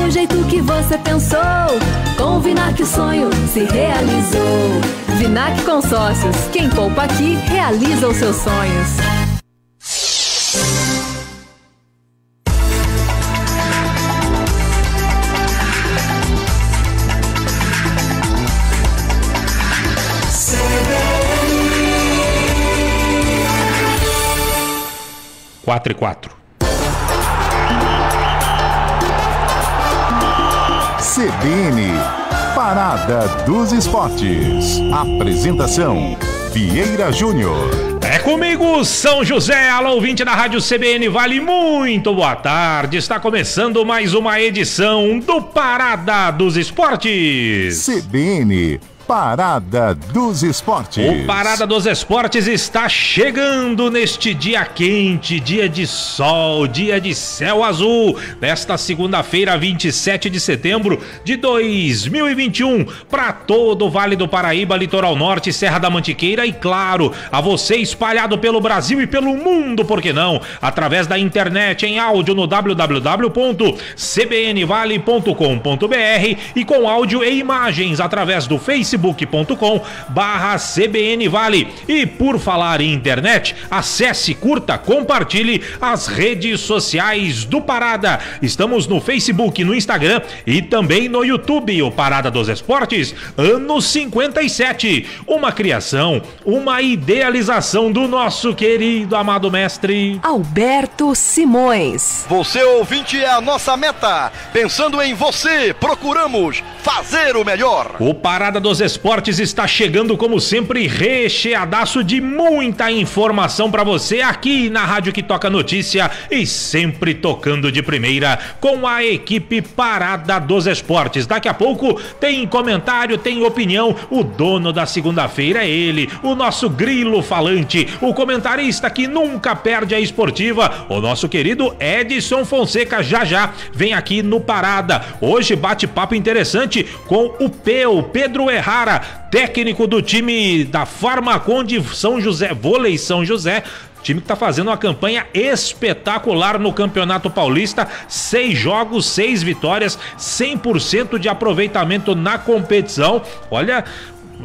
do jeito que você pensou. Com o Vinac o sonho se realizou. Vinac Consórcios, quem poupa aqui, realiza os seus sonhos. Quatro e 4. CBN, Parada dos Esportes. Apresentação, Vieira Júnior. É comigo, São José, alô ouvinte da Rádio CBN Vale, muito boa tarde. Está começando mais uma edição do Parada dos Esportes. CBN, Parada dos Esportes. O Parada dos Esportes está chegando neste dia quente, dia de sol, dia de céu azul, nesta segunda-feira, 27 de setembro de 2021, para todo o Vale do Paraíba, Litoral Norte, Serra da Mantiqueira e, claro, a você espalhado pelo Brasil e pelo mundo, por que não? Através da internet, em áudio no www.cbnvale.com.br e com áudio e imagens através do facebook.com/CBN Vale. E por falar em internet, acesse, curta, compartilhe as redes sociais do Parada. Estamos no Facebook, no Instagram e também no YouTube. O Parada dos Esportes, ano 57. Uma criação, uma idealização do nosso querido amado mestre Alberto Simões. Você ouvinte é a nossa meta. Pensando em você, procuramos fazer o melhor. O Parada dos Esportes está chegando, como sempre, recheadaço de muita informação para você aqui na Rádio que toca notícia e sempre tocando de primeira com a equipe Parada dos Esportes. Daqui a pouco tem comentário, tem opinião. O dono da segunda-feira é ele, o nosso grilo falante, o comentarista que nunca perde a esportiva, o nosso querido Edson Fonseca. Já vem aqui no Parada. Hoje bate-papo interessante com o Pedro Errara, técnico do time da Farmaconde São José, Vôlei São José, time que está fazendo uma campanha espetacular no Campeonato Paulista, 6 jogos, 6 vitórias, 100% de aproveitamento na competição. Olha,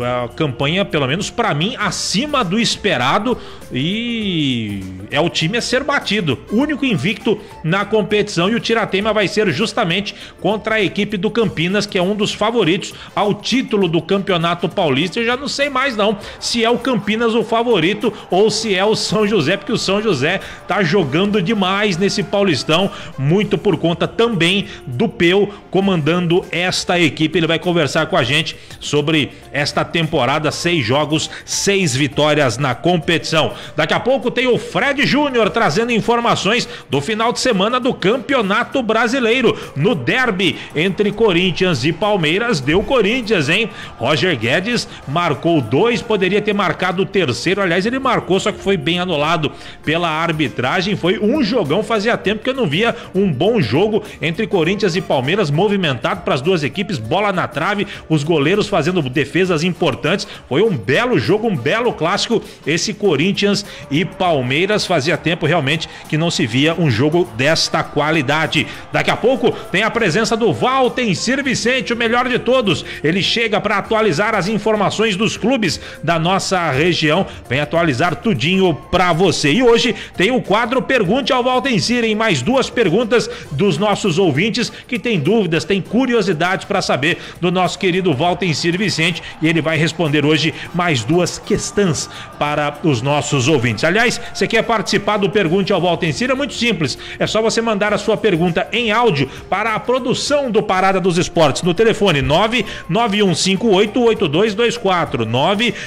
a campanha, pelo menos para mim, acima do esperado, e é o time a ser batido, único invicto na competição, e o tiratema vai ser justamente contra a equipe do Campinas, que é um dos favoritos ao título do Campeonato Paulista. Eu já não sei mais não se é o Campinas o favorito ou se é o São José, porque o São José tá jogando demais nesse Paulistão, muito por conta também do Peu comandando esta equipe. Ele vai conversar com a gente sobre esta temporada, 6 jogos, 6 vitórias na competição. Daqui a pouco tem o Fred Júnior trazendo informações do final de semana do Campeonato Brasileiro. No derby entre Corinthians e Palmeiras, deu Corinthians, hein? Roger Guedes marcou 2, poderia ter marcado o terceiro, aliás ele marcou, só que foi bem anulado pela arbitragem. Foi um jogão, fazia tempo que eu não via um bom jogo entre Corinthians e Palmeiras, movimentado para as duas equipes, bola na trave, os goleiros fazendo defesas importantes. Foi um belo jogo, um belo clássico esse Corinthians e Palmeiras. Fazia tempo realmente que não se via um jogo desta qualidade. Daqui a pouco tem a presença do Valtencir Vicente, o melhor de todos. Ele chega para atualizar as informações dos clubes da nossa região, vem atualizar tudinho para você. E hoje tem o quadro Pergunte ao Valtencir, em mais 2 perguntas dos nossos ouvintes que tem dúvidas, tem curiosidades para saber do nosso querido Valtencir Vicente, e ele vai responder hoje mais 2 questões para os nossos ouvintes. Aliás, você quer participar do Pergunte ao Valtencir? É muito simples, é só você mandar a sua pergunta em áudio para a produção do Parada dos Esportes no telefone 991588224,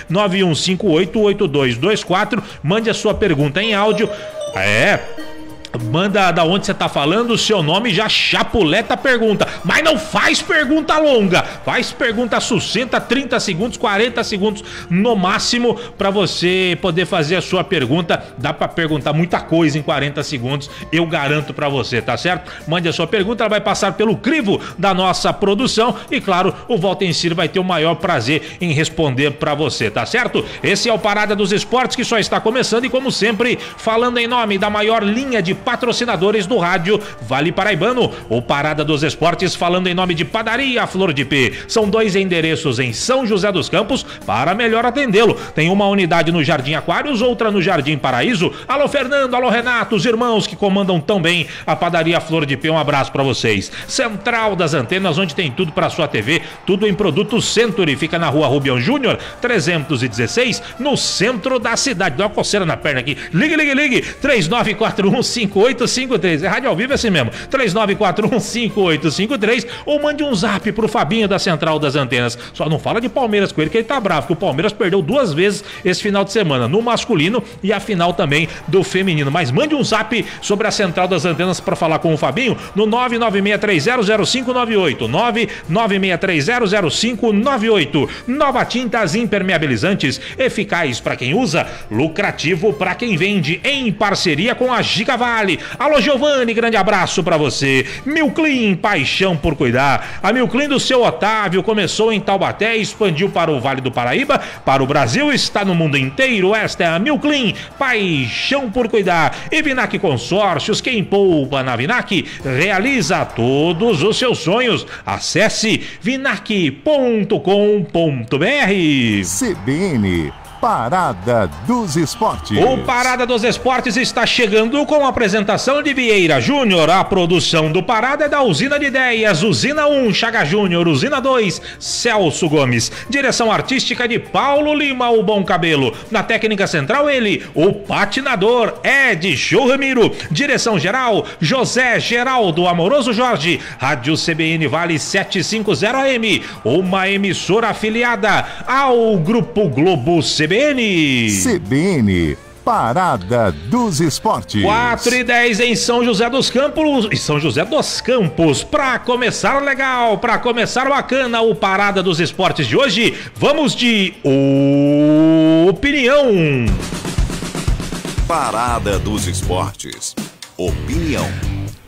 991588224. Mande a sua pergunta em áudio. Manda da onde você tá falando, o seu nome, já chapuleta a pergunta. Mas não faz pergunta longa, faz pergunta sucinta, 30 segundos, 40 segundos no máximo, para você poder fazer a sua pergunta. Dá para perguntar muita coisa em 40 segundos, eu garanto para você, tá certo? Mande a sua pergunta, ela vai passar pelo crivo da nossa produção e, claro, o Valtencir vai ter o maior prazer em responder para você, tá certo? Esse é o Parada dos Esportes, que só está começando, e como sempre, falando em nome da maior linha de patrocinadores do rádio Vale Paraibano. O Parada dos Esportes falando em nome de Padaria Flor de P. São 2 endereços em São José dos Campos para melhor atendê-lo. Tem uma unidade no Jardim Aquários, outra no Jardim Paraíso. Alô Fernando, alô Renato, os irmãos que comandam tão bem a Padaria Flor de P. Um abraço para vocês. Central das Antenas, onde tem tudo para sua TV, tudo em produtos Century. Fica na Rua Rubião Júnior, 316, no centro da cidade. Dá uma coceira na perna aqui. Ligue, 3941-5853. É rádio ao vivo, é assim mesmo. 3941-5853, ou mande um zap pro Fabinho da Central das Antenas. Só não fala de Palmeiras com ele, que ele tá bravo, porque o Palmeiras perdeu 2 vezes esse final de semana, no masculino e a final também do feminino. Mas mande um zap sobre a Central das Antenas para falar com o Fabinho no 996300598. 996300598. Nova Tintas Impermeabilizantes, eficaz para quem usa, lucrativo para quem vende, em parceria com a Gigavale. Alô Giovanni, grande abraço para você. Milclean, paixão por cuidar. A Milclean do seu Otávio começou em Taubaté, expandiu para o Vale do Paraíba, para o Brasil, está no mundo inteiro. Esta é a Milclean, paixão por cuidar. E Vinac Consórcios, quem poupa na Vinac realiza todos os seus sonhos. Acesse vinac.com.br. CBN, Parada dos Esportes. O Parada dos Esportes está chegando com a apresentação de Vieira Júnior. A produção do Parada é da Usina de Ideias, Usina 1, Chaga Júnior, Usina 2, Celso Gomes. Direção artística de Paulo Lima, o Bom Cabelo. Na técnica central ele, o patinador Ed Show Ramiro. Direção geral, José Geraldo Amoroso Jorge. Rádio CBN Vale 750 AM, uma emissora afiliada ao Grupo Globo CBN. CBN, Parada dos Esportes. 4h10 em São José dos Campos. E São José dos Campos. Pra começar legal, pra começar bacana o Parada dos Esportes de hoje, vamos de opinião. Parada dos Esportes. Opinião.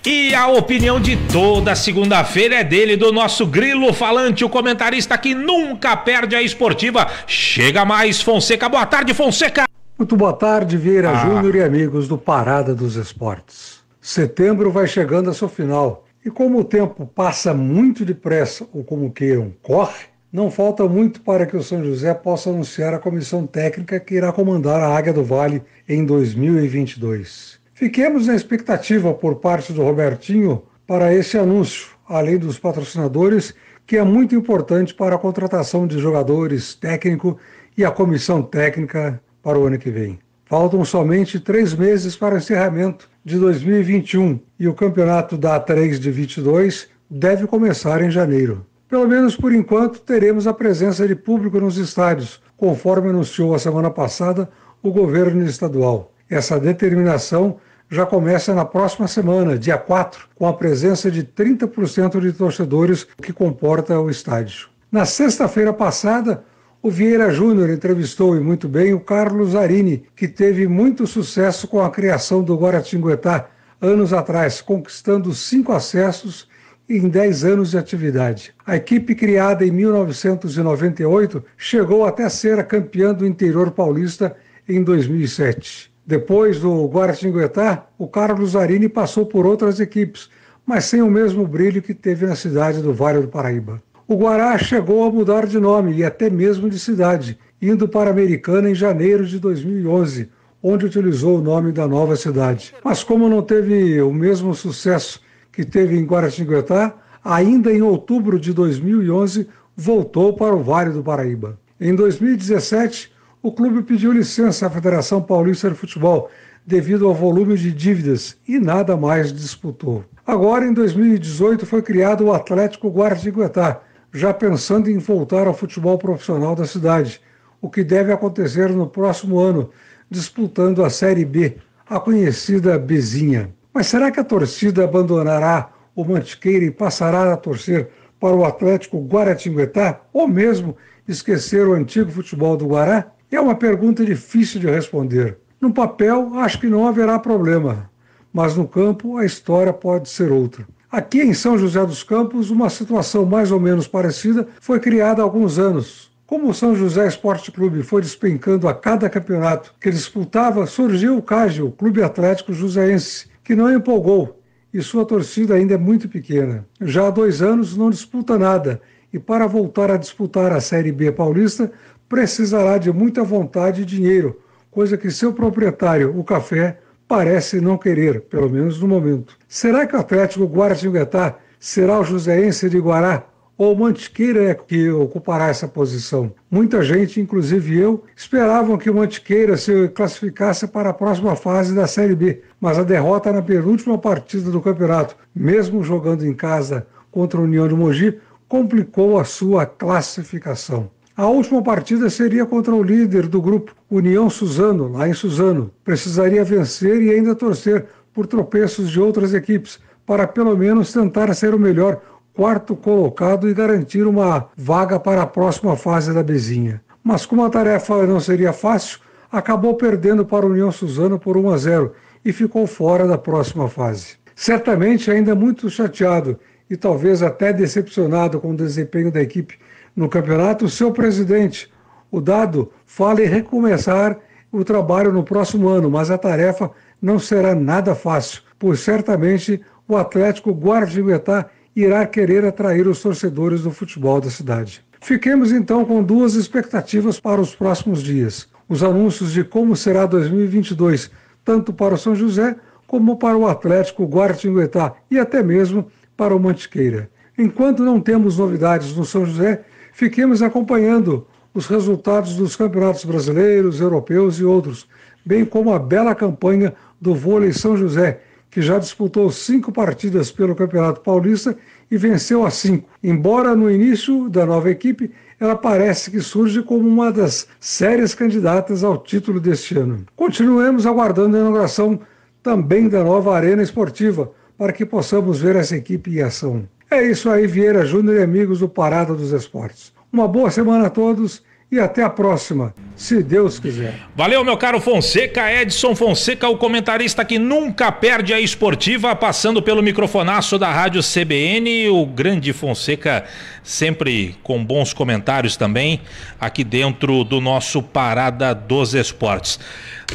E a opinião de toda segunda-feira é dele, do nosso grilo falante, o comentarista que nunca perde a esportiva. Chega mais, Fonseca. Boa tarde, Fonseca. Muito boa tarde, Vieira Júnior e amigos do Parada dos Esportes. Setembro vai chegando a seu final. E como o tempo passa muito depressa, ou como queiram, corre, não falta muito para que o São José possa anunciar a comissão técnica que irá comandar a Águia do Vale em 2022. Fiquemos na expectativa por parte do Robertinho para esse anúncio, além dos patrocinadores, que é muito importante para a contratação de jogadores, técnico e a comissão técnica para o ano que vem. Faltam somente 3 meses para o encerramento de 2021 e o campeonato da A3 de 22 deve começar em janeiro. Pelo menos por enquanto teremos a presença de público nos estádios, conforme anunciou a semana passada o governo estadual. Essa determinação já começa na próxima semana, dia 4, com a presença de 30% de torcedores que comporta o estádio. Na sexta-feira passada, o Vieira Júnior entrevistou, e muito bem, o Carlos Zarini, que teve muito sucesso com a criação do Guaratinguetá anos atrás, conquistando 5 acessos em 10 anos de atividade. A equipe, criada em 1998, chegou até ser a campeã do interior paulista em 2007. Depois do Guaratinguetá, o Carlos Zarini passou por outras equipes, mas sem o mesmo brilho que teve na cidade do Vale do Paraíba. O Guará chegou a mudar de nome e até mesmo de cidade, indo para Americana em janeiro de 2011, onde utilizou o nome da nova cidade. Mas como não teve o mesmo sucesso que teve em Guaratinguetá, ainda em outubro de 2011 voltou para o Vale do Paraíba. Em 2017, o clube pediu licença à Federação Paulista de Futebol devido ao volume de dívidas e nada mais disputou. Agora, em 2018, foi criado o Atlético Guaratinguetá, já pensando em voltar ao futebol profissional da cidade, o que deve acontecer no próximo ano, disputando a Série B, a conhecida Bezinha. Mas será que a torcida abandonará o Mantiqueira e passará a torcer para o Atlético Guaratinguetá, ou mesmo esquecer o antigo futebol do Guará? É uma pergunta difícil de responder. No papel, acho que não haverá problema, mas no campo a história pode ser outra. Aqui em São José dos Campos, uma situação mais ou menos parecida foi criada há alguns anos. Como o São José Esporte Clube foi despencando a cada campeonato que disputava, surgiu o CAGE, o Clube Atlético Joseense, que não empolgou e sua torcida ainda é muito pequena. Já há 2 anos não disputa nada e para voltar a disputar a Série B paulista precisará de muita vontade e dinheiro, coisa que seu proprietário, o Café, parece não querer, pelo menos no momento. Será que o Atlético Guaratinguetá será o Joseense de Guará ou o Mantiqueira que ocupará essa posição? Muita gente, inclusive eu, esperavam que o Mantiqueira se classificasse para a próxima fase da Série B, mas a derrota na penúltima partida do campeonato, mesmo jogando em casa contra a União de Mogi, complicou a sua classificação. A última partida seria contra o líder do grupo, União Suzano, lá em Suzano. Precisaria vencer e ainda torcer por tropeços de outras equipes, para pelo menos tentar ser o melhor 4º colocado e garantir uma vaga para a próxima fase da Bezinha. Mas como a tarefa não seria fácil, acabou perdendo para a União Suzano por 1-0 e ficou fora da próxima fase. Certamente ainda muito chateado e talvez até decepcionado com o desempenho da equipe no campeonato, o seu presidente, o Dado, fala em recomeçar o trabalho no próximo ano, mas a tarefa não será nada fácil, pois certamente o Atlético Guaratinguetá irá querer atrair os torcedores do futebol da cidade. Fiquemos então com 2 expectativas para os próximos dias: os anúncios de como será 2022, tanto para o São José como para o Atlético Guaratinguetá e até mesmo para o Mantiqueira. Enquanto não temos novidades no São José, fiquemos acompanhando os resultados dos campeonatos brasileiros, europeus e outros, bem como a bela campanha do vôlei São José, que já disputou 5 partidas pelo Campeonato Paulista e venceu as 5. Embora no início da nova equipe, ela parece que surge como uma das sérias candidatas ao título deste ano. Continuemos aguardando a inauguração também da nova Arena Esportiva, para que possamos ver essa equipe em ação. É isso aí, Vieira Júnior e amigos do Parada dos Esportes. Uma boa semana a todos e até a próxima, se Deus quiser. Valeu, meu caro Fonseca, Edson Fonseca, o comentarista que nunca perde a esportiva, passando pelo microfonaço da Rádio CBN, o grande Fonseca, sempre com bons comentários também, aqui dentro do nosso Parada dos Esportes.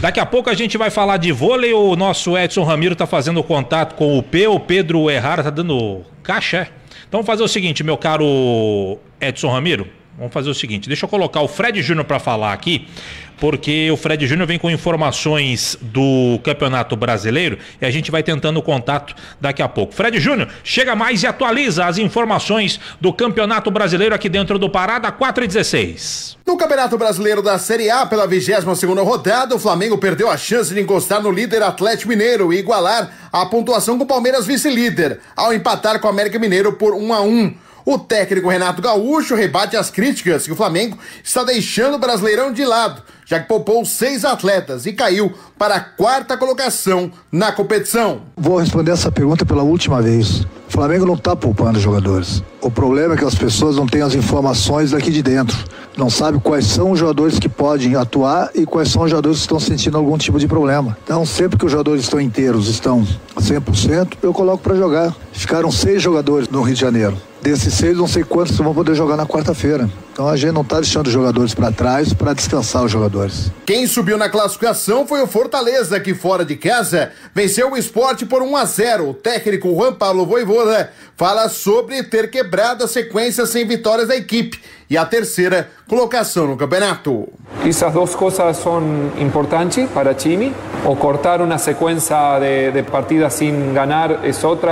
Daqui a pouco a gente vai falar de vôlei, o nosso Edson Ramiro tá fazendo contato com o Pedro Errara tá dando caixa, Então vamos fazer o seguinte, meu caro Edson Ramiro, vamos fazer o seguinte, deixa eu colocar o Fred Júnior para falar aqui, porque o Fred Júnior vem com informações do Campeonato Brasileiro e a gente vai tentando contato daqui a pouco. Fred Júnior, chega mais e atualiza as informações do Campeonato Brasileiro aqui dentro do Parada 4-16. No Campeonato Brasileiro da Série A, pela 22ª rodada, o Flamengo perdeu a chance de encostar no líder Atlético Mineiro e igualar a pontuação com o Palmeiras vice-líder, ao empatar com o América Mineiro por 1-1. O técnico Renato Gaúcho rebate as críticas que o Flamengo está deixando o Brasileirão de lado, já que poupou 6 atletas e caiu para a 4ª colocação na competição. Vou responder essa pergunta pela última vez. O Flamengo não está poupando jogadores. O problema é que as pessoas não têm as informações daqui de dentro. Não sabem quais são os jogadores que podem atuar e quais são os jogadores que estão sentindo algum tipo de problema. Então, sempre que os jogadores estão inteiros, estão 100%, eu coloco para jogar. Ficaram 6 jogadores no Rio de Janeiro. Desses 6, não sei quantos vão poder jogar na quarta-feira. Então a gente não está deixando os jogadores para trás para descansar os jogadores. Quem subiu na classificação foi o Fortaleza, que fora de casa venceu o Sport por 1-0. O técnico Juan Pablo Voivoda fala sobre ter quebrado a sequência sem vitórias da equipe e a 3ª colocação no campeonato. Esas 2 coisas são importantes para o time. O cortar uma sequência de partidas sem ganhar é outro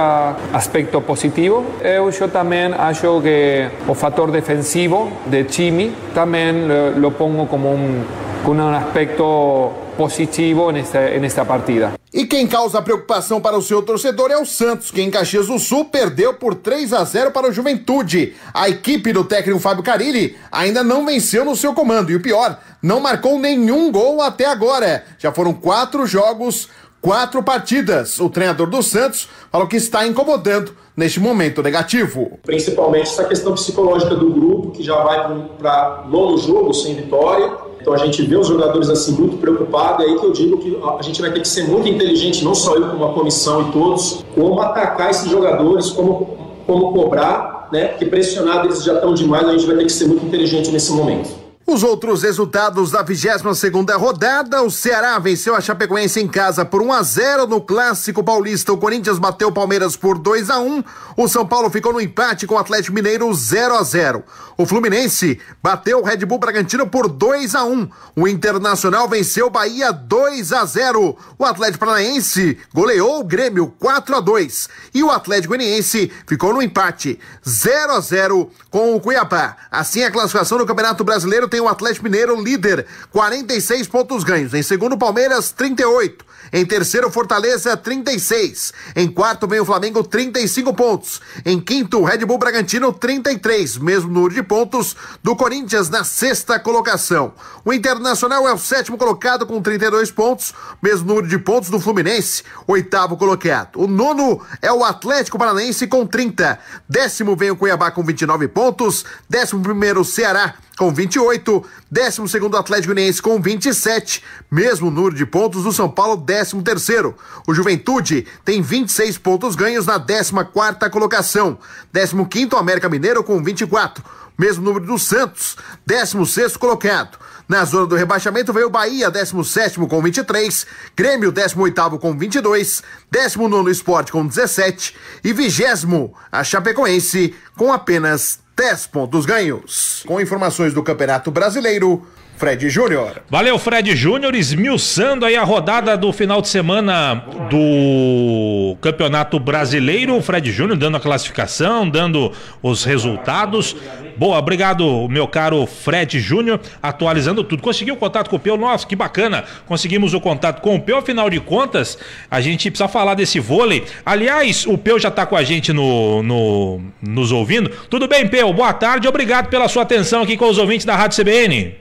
aspecto positivo. Eu também acho que o fator defensivo de time também lo pongo como um aspecto positivo nesta partida. E quem causa preocupação para o seu torcedor é o Santos, que em Caxias do Sul perdeu por 3-0 para o Juventude. A equipe do técnico Fábio Carille ainda não venceu no seu comando e o pior, não marcou nenhum gol até agora. Já foram 4 jogos, 4 partidas. O treinador do Santos falou que está incomodando neste momento negativo. Principalmente essa questão psicológica do grupo, que já vai para 9º jogo sem vitória. Então a gente vê os jogadores assim muito preocupados, é aí que eu digo que a gente vai ter que ser muito inteligente, não só eu como a comissão e todos, como atacar esses jogadores, como cobrar, né? Porque pressionados eles já estão demais, a gente vai ter que ser muito inteligente nesse momento. Os outros resultados da 22ª rodada, o Ceará venceu a Chapecoense em casa por 1-0 no Clássico Paulista. O Corinthians bateu o Palmeiras por 2-1. O São Paulo ficou no empate com o Atlético Mineiro 0-0. O Fluminense bateu o Red Bull Bragantino por 2-1. O Internacional venceu o Bahia 2-0. O Atlético Paranaense goleou o Grêmio 4-2. E o Atlético Goianiense ficou no empate 0-0 com o Cuiabá. Assim, a classificação do Campeonato Brasileiro tem o Atlético Mineiro líder, 46 pontos ganhos. Em segundo, Palmeiras, 38. Em terceiro, Fortaleza, 36. Em quarto, vem o Flamengo, 35 pontos. Em quinto, Red Bull Bragantino, 33. Mesmo número de pontos do Corinthians na sexta colocação. O Internacional é o sétimo colocado com 32 pontos. Mesmo número de pontos do Fluminense, oitavo colocado. O nono é o Atlético Paranaense com 30. Décimo vem o Cuiabá com 29 pontos. 11º, Ceará com 28, 12º Atlético Goianiense com 27, mesmo número de pontos do São Paulo, 13º. O Juventude tem 26 pontos ganhos na 14ª colocação. 15º América Mineiro com 24, mesmo número do Santos, 16º colocado. Na zona do rebaixamento veio o Bahia, 17º com 23, Grêmio 18º com 22, 19º Sport com 17 e 20º a Chapecoense com apenas 10 pontos ganhos. Com informações do Campeonato Brasileiro, Fred Júnior. Valeu, Fred Júnior, esmiuçando aí a rodada do final de semana do Campeonato Brasileiro. O Fred Júnior dando a classificação, dando os resultados. Boa, obrigado, meu caro Fred Júnior, atualizando tudo. Conseguiu o contato com o Peu? Nossa, que bacana. Conseguimos o contato com o Peu, afinal de contas, a gente precisa falar desse vôlei. Aliás, o Peu já está com a gente nos ouvindo. Tudo bem, Peu? Boa tarde, obrigado pela sua atenção aqui com os ouvintes da Rádio CBN.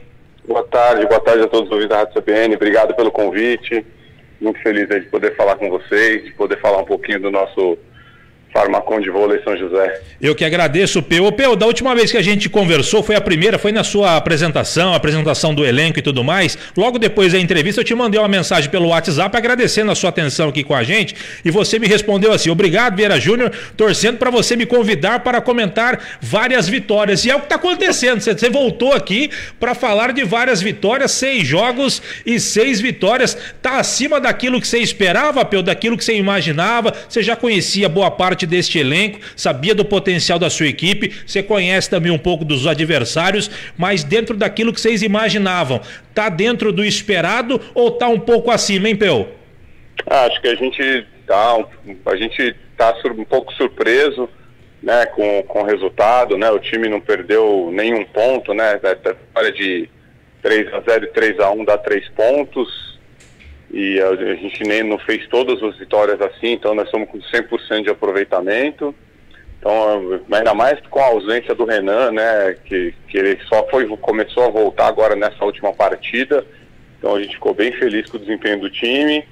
Boa tarde a todos os ouvintes da Rádio CBN, obrigado pelo convite, muito feliz aí de poder falar com vocês, de poder falar um pouquinho do nosso Farmacon de Vôlei São José. Eu que agradeço, Peu. Peu, da última vez que a gente conversou, foi a primeira, foi na sua apresentação do elenco e tudo mais. Logo depois da entrevista eu te mandei uma mensagem pelo WhatsApp agradecendo a sua atenção aqui com a gente e você me respondeu assim: obrigado, Vieira Júnior, torcendo para você me convidar para comentar várias vitórias. E é o que está acontecendo, você voltou aqui para falar de várias vitórias, 6 jogos e 6 vitórias. Tá acima daquilo que você esperava, Peu, daquilo que você imaginava. Você já conhecia boa parte deste elenco, sabia do potencial da sua equipe, você conhece também um pouco dos adversários, mas dentro daquilo que vocês imaginavam, tá dentro do esperado ou tá um pouco acima, hein, Peu? Acho que a gente tá um pouco surpreso, né, com o resultado, né? O time não perdeu nenhum ponto, né? A história de 3-0 e 3-1 dá 3 pontos. E a gente nem não fez todas as vitórias assim, então nós estamos com 100% de aproveitamento. Então, ainda mais com a ausência do Renan, né, que ele começou a voltar agora nessa última partida. Então a gente ficou bem feliz com o desempenho do time,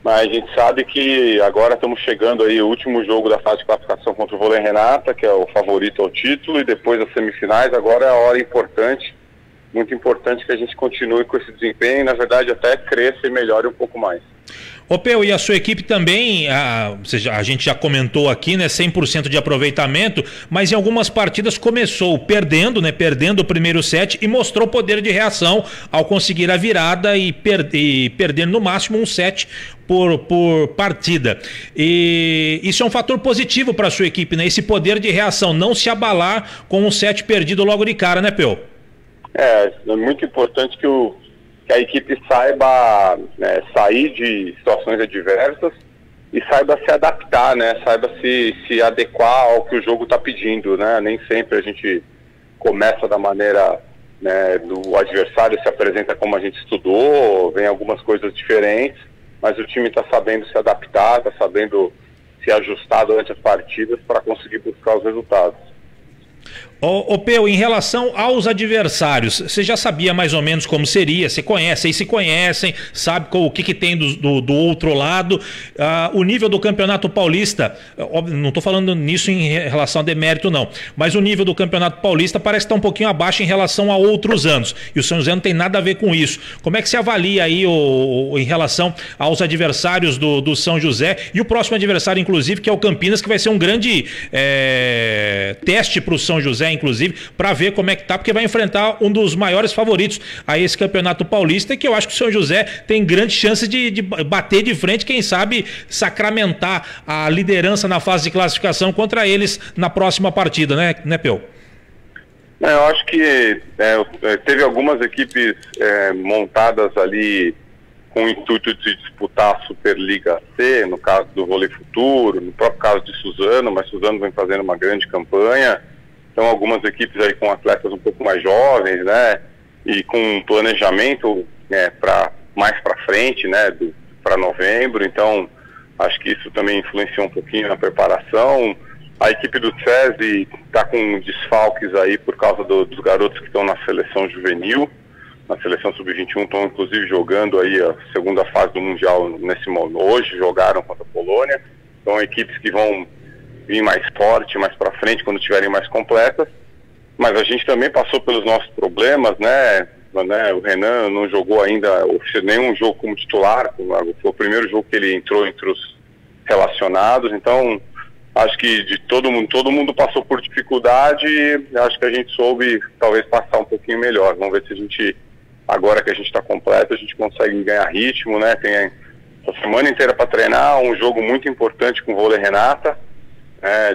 mas a gente sabe que agora estamos chegando aí o último jogo da fase de classificação contra o Vôlei Renata, que é o favorito ao título, e depois das semifinais. Agora é a hora importante, muito importante que a gente continue com esse desempenho e, na verdade, até cresça e melhore um pouco mais. Ô Peu, e a sua equipe também, a gente já comentou aqui, né, 100% de aproveitamento, mas em algumas partidas começou perdendo, né, perdendo o primeiro set e mostrou poder de reação ao conseguir a virada e perder no máximo um set por partida. E isso é um fator positivo para a sua equipe, né, esse poder de reação, não se abalar com um set perdido logo de cara, né, Peu? É muito importante que a equipe saiba, né, sair de situações adversas e saiba se adaptar, né, saiba se adequar ao que o jogo está pedindo, né. Nem sempre a gente começa da maneira, né, do adversário se apresenta como a gente estudou, vem algumas coisas diferentes, mas o time está sabendo se adaptar, está sabendo se ajustar durante as partidas para conseguir buscar os resultados. Ô Peu, em relação aos adversários, você já sabia mais ou menos como seria, você conhece, aí se conhecem, sabe o que tem do outro lado. O nível do Campeonato Paulista, óbvio, não estou falando nisso em relação a demérito não, mas o nível do Campeonato Paulista parece estar um pouquinho abaixo em relação a outros anos, e o São José não tem nada a ver com isso. Como é que você avalia aí em relação aos adversários do São José e o próximo adversário, inclusive, que é o Campinas, que vai ser um grande teste para o São José inclusive, para ver como é que tá, porque vai enfrentar um dos maiores favoritos a esse Campeonato Paulista, que eu acho que o São José tem grande chance de bater de frente, quem sabe sacramentar a liderança na fase de classificação contra eles na próxima partida, né, Peu? Eu acho que teve algumas equipes montadas ali com o intuito de disputar a Superliga C, no caso do Vôlei Futuro, no próprio caso de Suzano, mas Suzano vem fazendo uma grande campanha. Então algumas equipes aí com atletas um pouco mais jovens, né, e com um planejamento mais para frente, né, para novembro. Então acho que isso também influenciou um pouquinho na preparação. A equipe do SESI está com desfalques aí por causa dos garotos que estão na seleção juvenil. Na seleção sub-21 estão inclusive jogando aí a segunda fase do Mundial hoje, jogaram contra a Polônia. São equipes que vão vir mais forte, mais para frente, quando estiverem mais completas. Mas a gente também passou pelos nossos problemas, né? O Renan não jogou ainda nenhum jogo como titular, foi o primeiro jogo que ele entrou entre os relacionados. Então acho que de todo mundo passou por dificuldade, e acho que a gente soube talvez passar um pouquinho melhor. Vamos ver se a gente, agora que a gente está completo, a gente consegue ganhar ritmo, né? Tem a semana inteira para treinar, um jogo muito importante com o Vôlei Renata,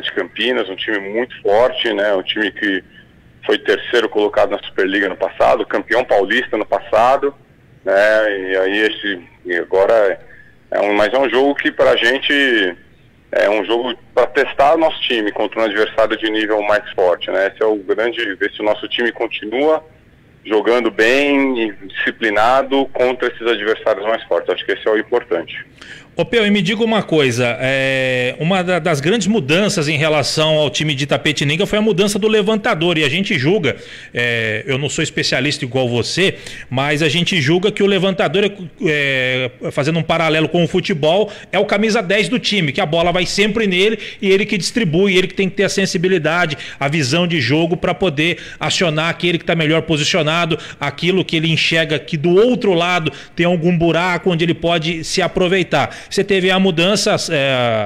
de Campinas, um time muito forte, né? Um time que foi terceiro colocado na Superliga no passado, campeão paulista no passado, né? E aí agora mas é um jogo que pra gente é um jogo para testar o nosso time contra um adversário de nível mais forte, né? Esse é o grande, ver se o nosso time continua jogando bem e disciplinado contra esses adversários mais fortes. Acho que esse é o importante. Ô Peu, e me diga uma coisa, uma das grandes mudanças em relação ao time de Itapetininga foi a mudança do levantador, e a gente julga, eu não sou especialista igual você, mas a gente julga que o levantador, fazendo um paralelo com o futebol, é o camisa 10 do time, que a bola vai sempre nele e ele que distribui, ele que tem que ter a sensibilidade, a visão de jogo para poder acionar aquele que está melhor posicionado, aquilo que ele enxerga que do outro lado tem algum buraco onde ele pode se aproveitar. Você teve a mudança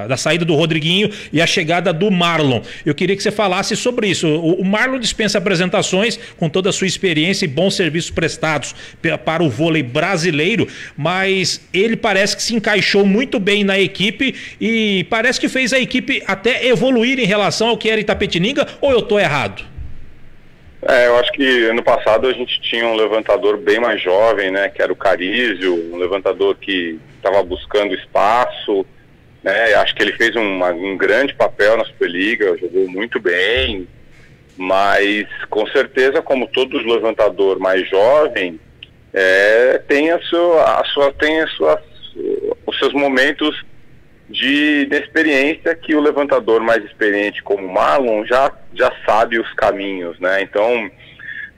da saída do Rodriguinho e a chegada do Marlon. Eu queria que você falasse sobre isso. O Marlon dispensa apresentações com toda a sua experiência e bons serviços prestados para o vôlei brasileiro, mas ele parece que se encaixou muito bem na equipe e parece que fez a equipe até evoluir em relação ao que era Itapetininga, ou eu estou errado? Eu acho que ano passado a gente tinha um levantador bem mais jovem, né, que era o Carísio, um levantador que estava buscando espaço, né? Acho que ele fez um grande papel na Superliga, jogou muito bem, mas com certeza, como todo levantador mais jovem, tem os seus momentos de experiência que o levantador mais experiente como o Marlon já sabe os caminhos, né? Então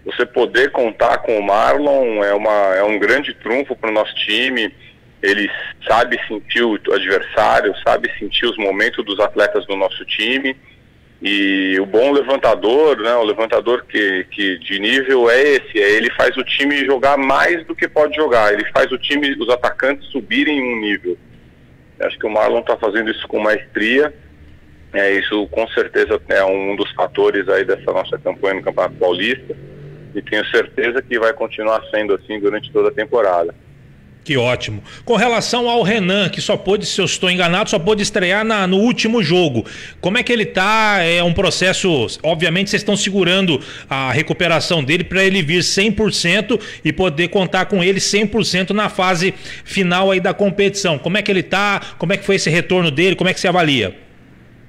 você poder contar com o Marlon é um grande trunfo para o nosso time. Ele sabe sentir o adversário, sabe sentir os momentos dos atletas do nosso time, e o bom levantador, né, o levantador que de nível ele faz o time jogar mais do que pode jogar, ele faz os atacantes subirem um nível. Acho que o Marlon está fazendo isso com maestria, isso com certeza é um dos fatores aí dessa nossa campanha no Campeonato Paulista, e tenho certeza que vai continuar sendo assim durante toda a temporada. Que ótimo. Com relação ao Renan, que só pôde, se eu estou enganado, só pôde estrear no último jogo. Como é que ele tá? É um processo, obviamente vocês estão segurando a recuperação dele para ele vir 100% e poder contar com ele 100% na fase final aí da competição. Como é que ele tá? Como é que foi esse retorno dele? Como é que você avalia?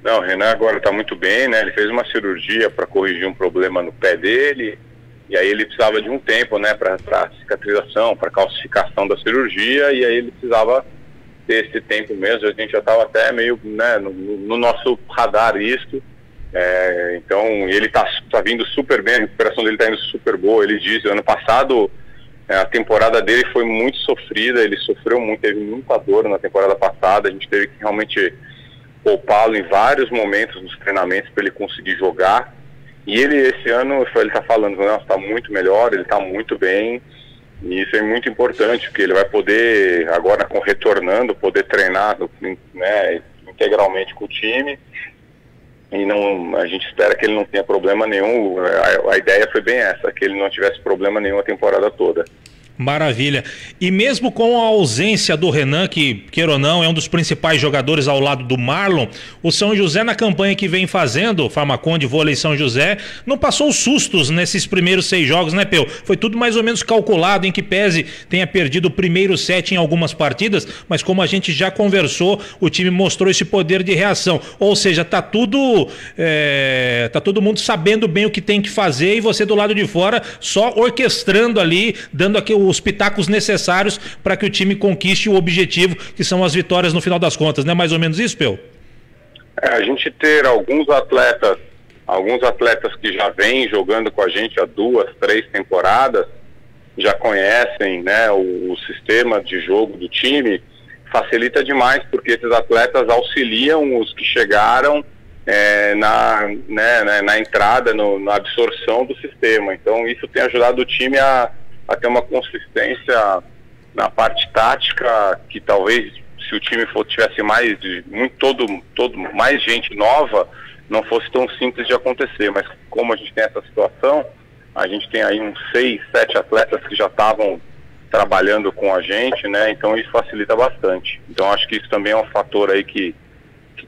Não, o Renan agora está muito bem, né? Ele fez uma cirurgia para corrigir um problema no pé dele. E aí ele precisava de um tempo, né, para cicatrização, para calcificação da cirurgia, e aí ele precisava ter esse tempo mesmo. A gente já estava até meio, né, no nosso radar isso. Então ele tá vindo super bem, a recuperação dele está indo super boa. Ele diz, ano passado a temporada dele foi muito sofrida, ele sofreu muito, teve muita dor na temporada passada, a gente teve que realmente poupá-lo em vários momentos nos treinamentos para ele conseguir jogar. E ele, esse ano, ele está falando, não, está muito melhor, ele está muito bem, e isso é muito importante, porque ele vai poder, agora retornando, poder treinar, né, integralmente com o time. e não, a gente espera que ele não tenha problema nenhum. A ideia foi bem essa, que ele não tivesse problema nenhum a temporada toda. Maravilha. E mesmo com a ausência do Renan, que, queira ou não, é um dos principais jogadores ao lado do Marlon, o São José, na campanha que vem fazendo, Farmaconde, Vôlei São José, não passou sustos nesses primeiros 6 jogos, né, Peu? Foi tudo mais ou menos calculado, em que pese tenha perdido o primeiro set em algumas partidas, mas como a gente já conversou, o time mostrou esse poder de reação. Ou seja, tá todo mundo sabendo bem o que tem que fazer e você do lado de fora só orquestrando ali, dando aqui os pitacos necessários para que o time conquiste o objetivo, que são as vitórias no final das contas, né? Mais ou menos isso, Peu? A gente ter alguns atletas que já vêm jogando com a gente há 2, 3 temporadas, já conhecem, né, o sistema de jogo do time, facilita demais, porque esses atletas auxiliam os que chegaram na entrada, na absorção do sistema. Então isso tem ajudado o time a ter uma consistência na parte tática, que talvez se o time tivesse mais gente nova, não fosse tão simples de acontecer. Mas como a gente tem essa situação, a gente tem aí uns 6, 7 atletas que já estavam trabalhando com a gente, né? Então isso facilita bastante. Então acho que isso também é um fator aí que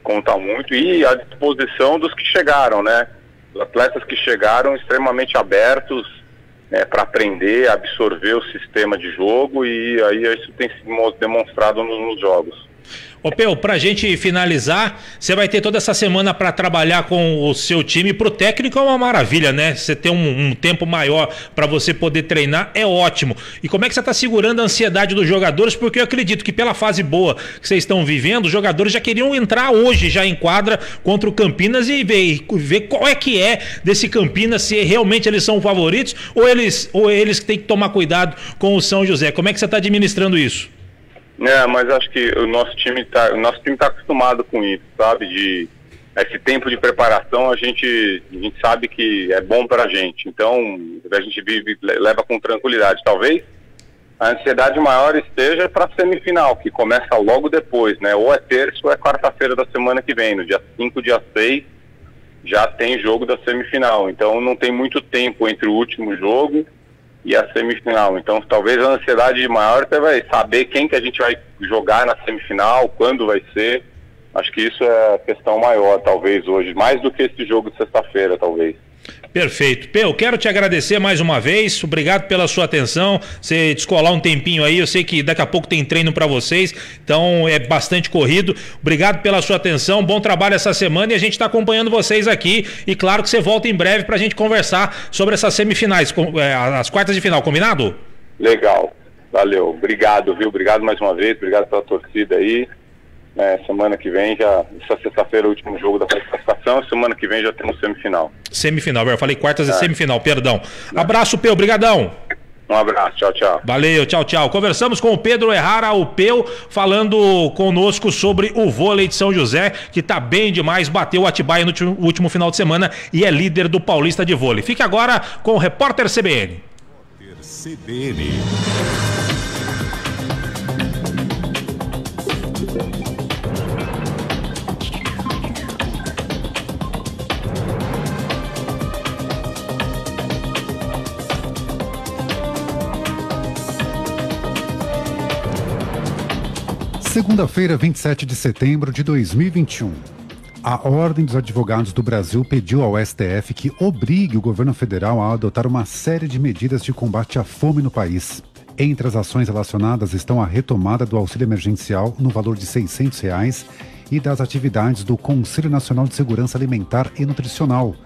conta muito, e a disposição dos que chegaram, né? Os atletas que chegaram extremamente abertos, para aprender, absorver o sistema de jogo, e aí isso tem sido demonstrado nos jogos. Ô Peu, pra gente finalizar, você vai ter toda essa semana para trabalhar com o seu time. Pro técnico é uma maravilha, né? Você ter um tempo maior para você poder treinar é ótimo. E como é que você tá segurando a ansiedade dos jogadores? Porque eu acredito que pela fase boa que vocês estão vivendo, os jogadores já queriam entrar hoje já em quadra contra o Campinas e ver qual é que é desse Campinas, se realmente eles são favoritos ou eles têm que tomar cuidado com o São José. Como é que você tá administrando isso? Mas acho que o nosso time tá acostumado com isso, sabe? Esse tempo de preparação a gente sabe que é bom pra gente. Então a gente leva com tranquilidade. Talvez a ansiedade maior esteja para a semifinal, que começa logo depois, né? Ou é terça ou é quarta-feira da semana que vem. No dia 5, dia 6, já tem jogo da semifinal. Então não tem muito tempo entre o último jogo e a semifinal. Então talvez a ansiedade maior até vai saber quem que a gente vai jogar na semifinal, quando vai ser. Acho que isso é a questão maior, talvez, hoje, mais do que esse jogo de sexta-feira, talvez. Perfeito. Peu, quero te agradecer mais uma vez, obrigado pela sua atenção, você descolar um tempinho aí, eu sei que daqui a pouco tem treino para vocês, então é bastante corrido. Obrigado pela sua atenção, bom trabalho essa semana, e a gente está acompanhando vocês aqui, e claro que você volta em breve para a gente conversar sobre essas semifinais, as quartas de final, combinado? Legal, valeu, obrigado, viu? Obrigado mais uma vez, obrigado pela torcida aí. Semana que vem essa sexta-feira é o último jogo da classificação, semana que vem já temos semifinal. Semifinal, eu falei quartas e semifinal, perdão. Abraço, Peu, brigadão. Um abraço, tchau, tchau. Valeu, tchau, tchau. Conversamos com o Pedro Errara, o Peu, falando conosco sobre o vôlei de São José, que tá bem demais, bateu o Atibaia no último final de semana e é líder do Paulista de Vôlei. Fique agora com o Repórter CBN. Segunda-feira, 27 de setembro de 2021. A Ordem dos Advogados do Brasil pediu ao STF que obrigue o governo federal a adotar uma série de medidas de combate à fome no país. Entre as ações relacionadas estão a retomada do auxílio emergencial no valor de R$ 600 e das atividades do Conselho Nacional de Segurança Alimentar e Nutricional.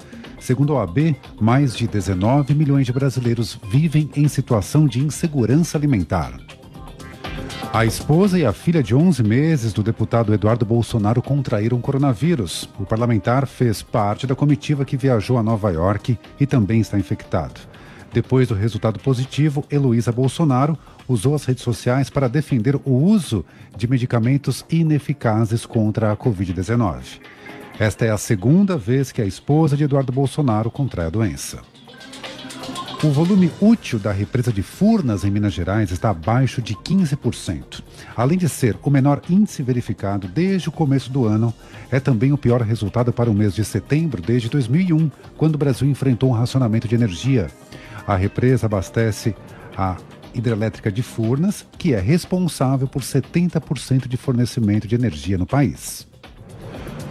Segundo a OAB, mais de 19 milhões de brasileiros vivem em situação de insegurança alimentar. A esposa e a filha de 11 meses do deputado Eduardo Bolsonaro contraíram coronavírus. O parlamentar fez parte da comitiva que viajou a Nova York e também está infectado. Depois do resultado positivo, Heloísa Bolsonaro usou as redes sociais para defender o uso de medicamentos ineficazes contra a Covid-19. Esta é a segunda vez que a esposa de Eduardo Bolsonaro contrai a doença. O volume útil da represa de Furnas, em Minas Gerais, está abaixo de 15%. Além de ser o menor índice verificado desde o começo do ano, é também o pior resultado para o mês de setembro desde 2001, quando o Brasil enfrentou um racionamento de energia. A represa abastece a hidrelétrica de Furnas, que é responsável por 70% de fornecimento de energia no país.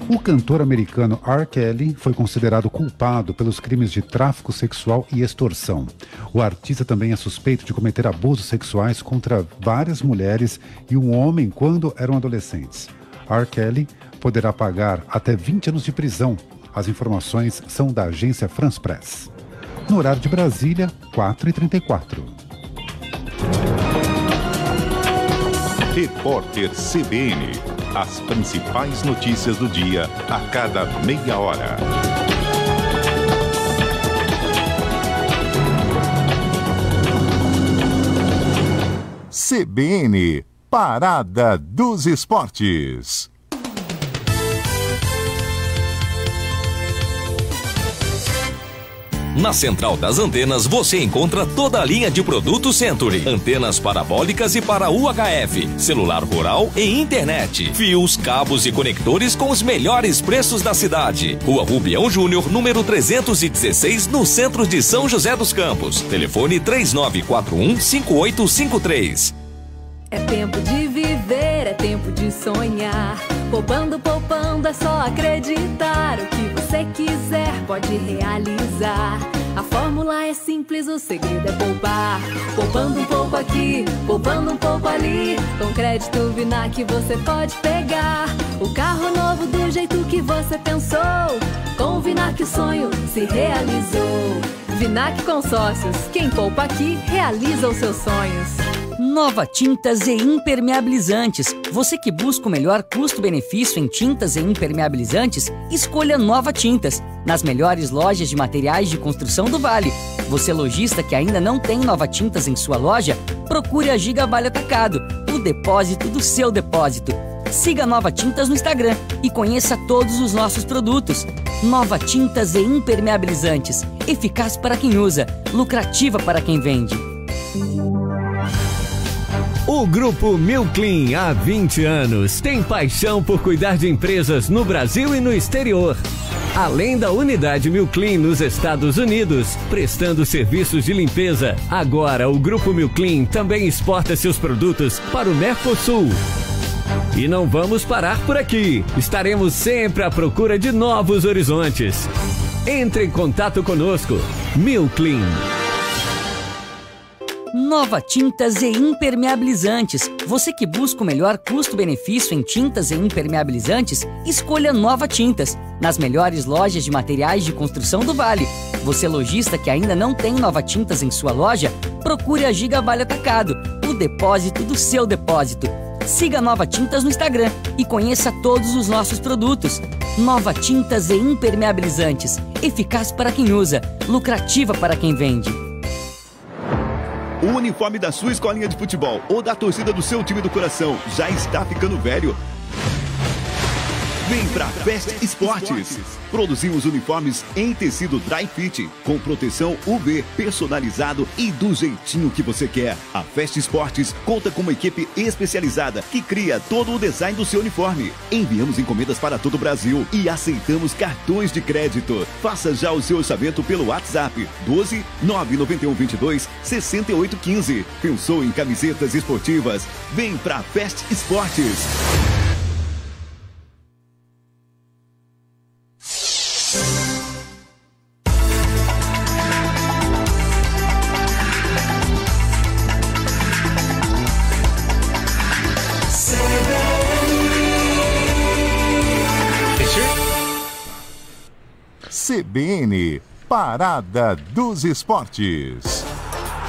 O cantor americano R. Kelly foi considerado culpado pelos crimes de tráfico sexual e extorsão. O artista também é suspeito de cometer abusos sexuais contra várias mulheres e um homem quando eram adolescentes. R. Kelly poderá pagar até 20 anos de prisão. As informações são da agência France Press. No horário de Brasília, 4h34. Repórter CBN. As principais notícias do dia a cada meia hora. CBN, Parada dos Esportes. Na Central das Antenas você encontra toda a linha de produtos Century. Antenas parabólicas e para UHF, celular rural e internet. Fios, cabos e conectores com os melhores preços da cidade. Rua Rubião Júnior, número 316, no centro de São José dos Campos. Telefone 3941-5853. É tempo de viver, é tempo de sonhar. Poupando, poupando, é só acreditar. O que você quiser pode realizar. A fórmula é simples, o segredo é poupar. Poupando um pouco aqui, poupando um pouco ali. Com crédito Vinac você pode pegar o carro novo do jeito que você pensou. Com o Vinac o sonho se realizou. Vinac Consórcios, quem poupa aqui realiza os seus sonhos. Nova Tintas e Impermeabilizantes. Você que busca o melhor custo-benefício em tintas e impermeabilizantes, escolha Nova Tintas, nas melhores lojas de materiais de construção do Vale. Você lojista que ainda não tem Nova Tintas em sua loja, procure a Giga Vale Atacado, o depósito do seu depósito. Siga Nova Tintas no Instagram e conheça todos os nossos produtos. Nova Tintas e Impermeabilizantes. Eficaz para quem usa, lucrativa para quem vende. O Grupo Milclean, há 20 anos, tem paixão por cuidar de empresas no Brasil e no exterior. Além da unidade Milclean nos Estados Unidos, prestando serviços de limpeza, agora o Grupo Milclean também exporta seus produtos para o Mercosul. E não vamos parar por aqui. Estaremos sempre à procura de novos horizontes. Entre em contato conosco. Milclean. Nova Tintas e Impermeabilizantes. Você que busca o melhor custo-benefício em tintas e impermeabilizantes, escolha Nova Tintas, nas melhores lojas de materiais de construção do Vale. Você lojista que ainda não tem Nova Tintas em sua loja, procure a Giga Vale Atacado, o depósito do seu depósito. Siga Nova Tintas no Instagram e conheça todos os nossos produtos. Nova Tintas e Impermeabilizantes. Eficaz para quem usa, lucrativa para quem vende. O uniforme da sua escolinha de futebol ou da torcida do seu time do coração já está ficando velho? Vem pra Fest Esportes. Produzimos uniformes em tecido dry fit, com proteção UV, personalizado e do jeitinho que você quer. A Fest Esportes conta com uma equipe especializada que cria todo o design do seu uniforme. Enviamos encomendas para todo o Brasil e aceitamos cartões de crédito. Faça já o seu orçamento pelo WhatsApp 12 991 22 68 15. Pensou em camisetas esportivas? Vem pra Fest Esportes. CBN, Parada dos Esportes.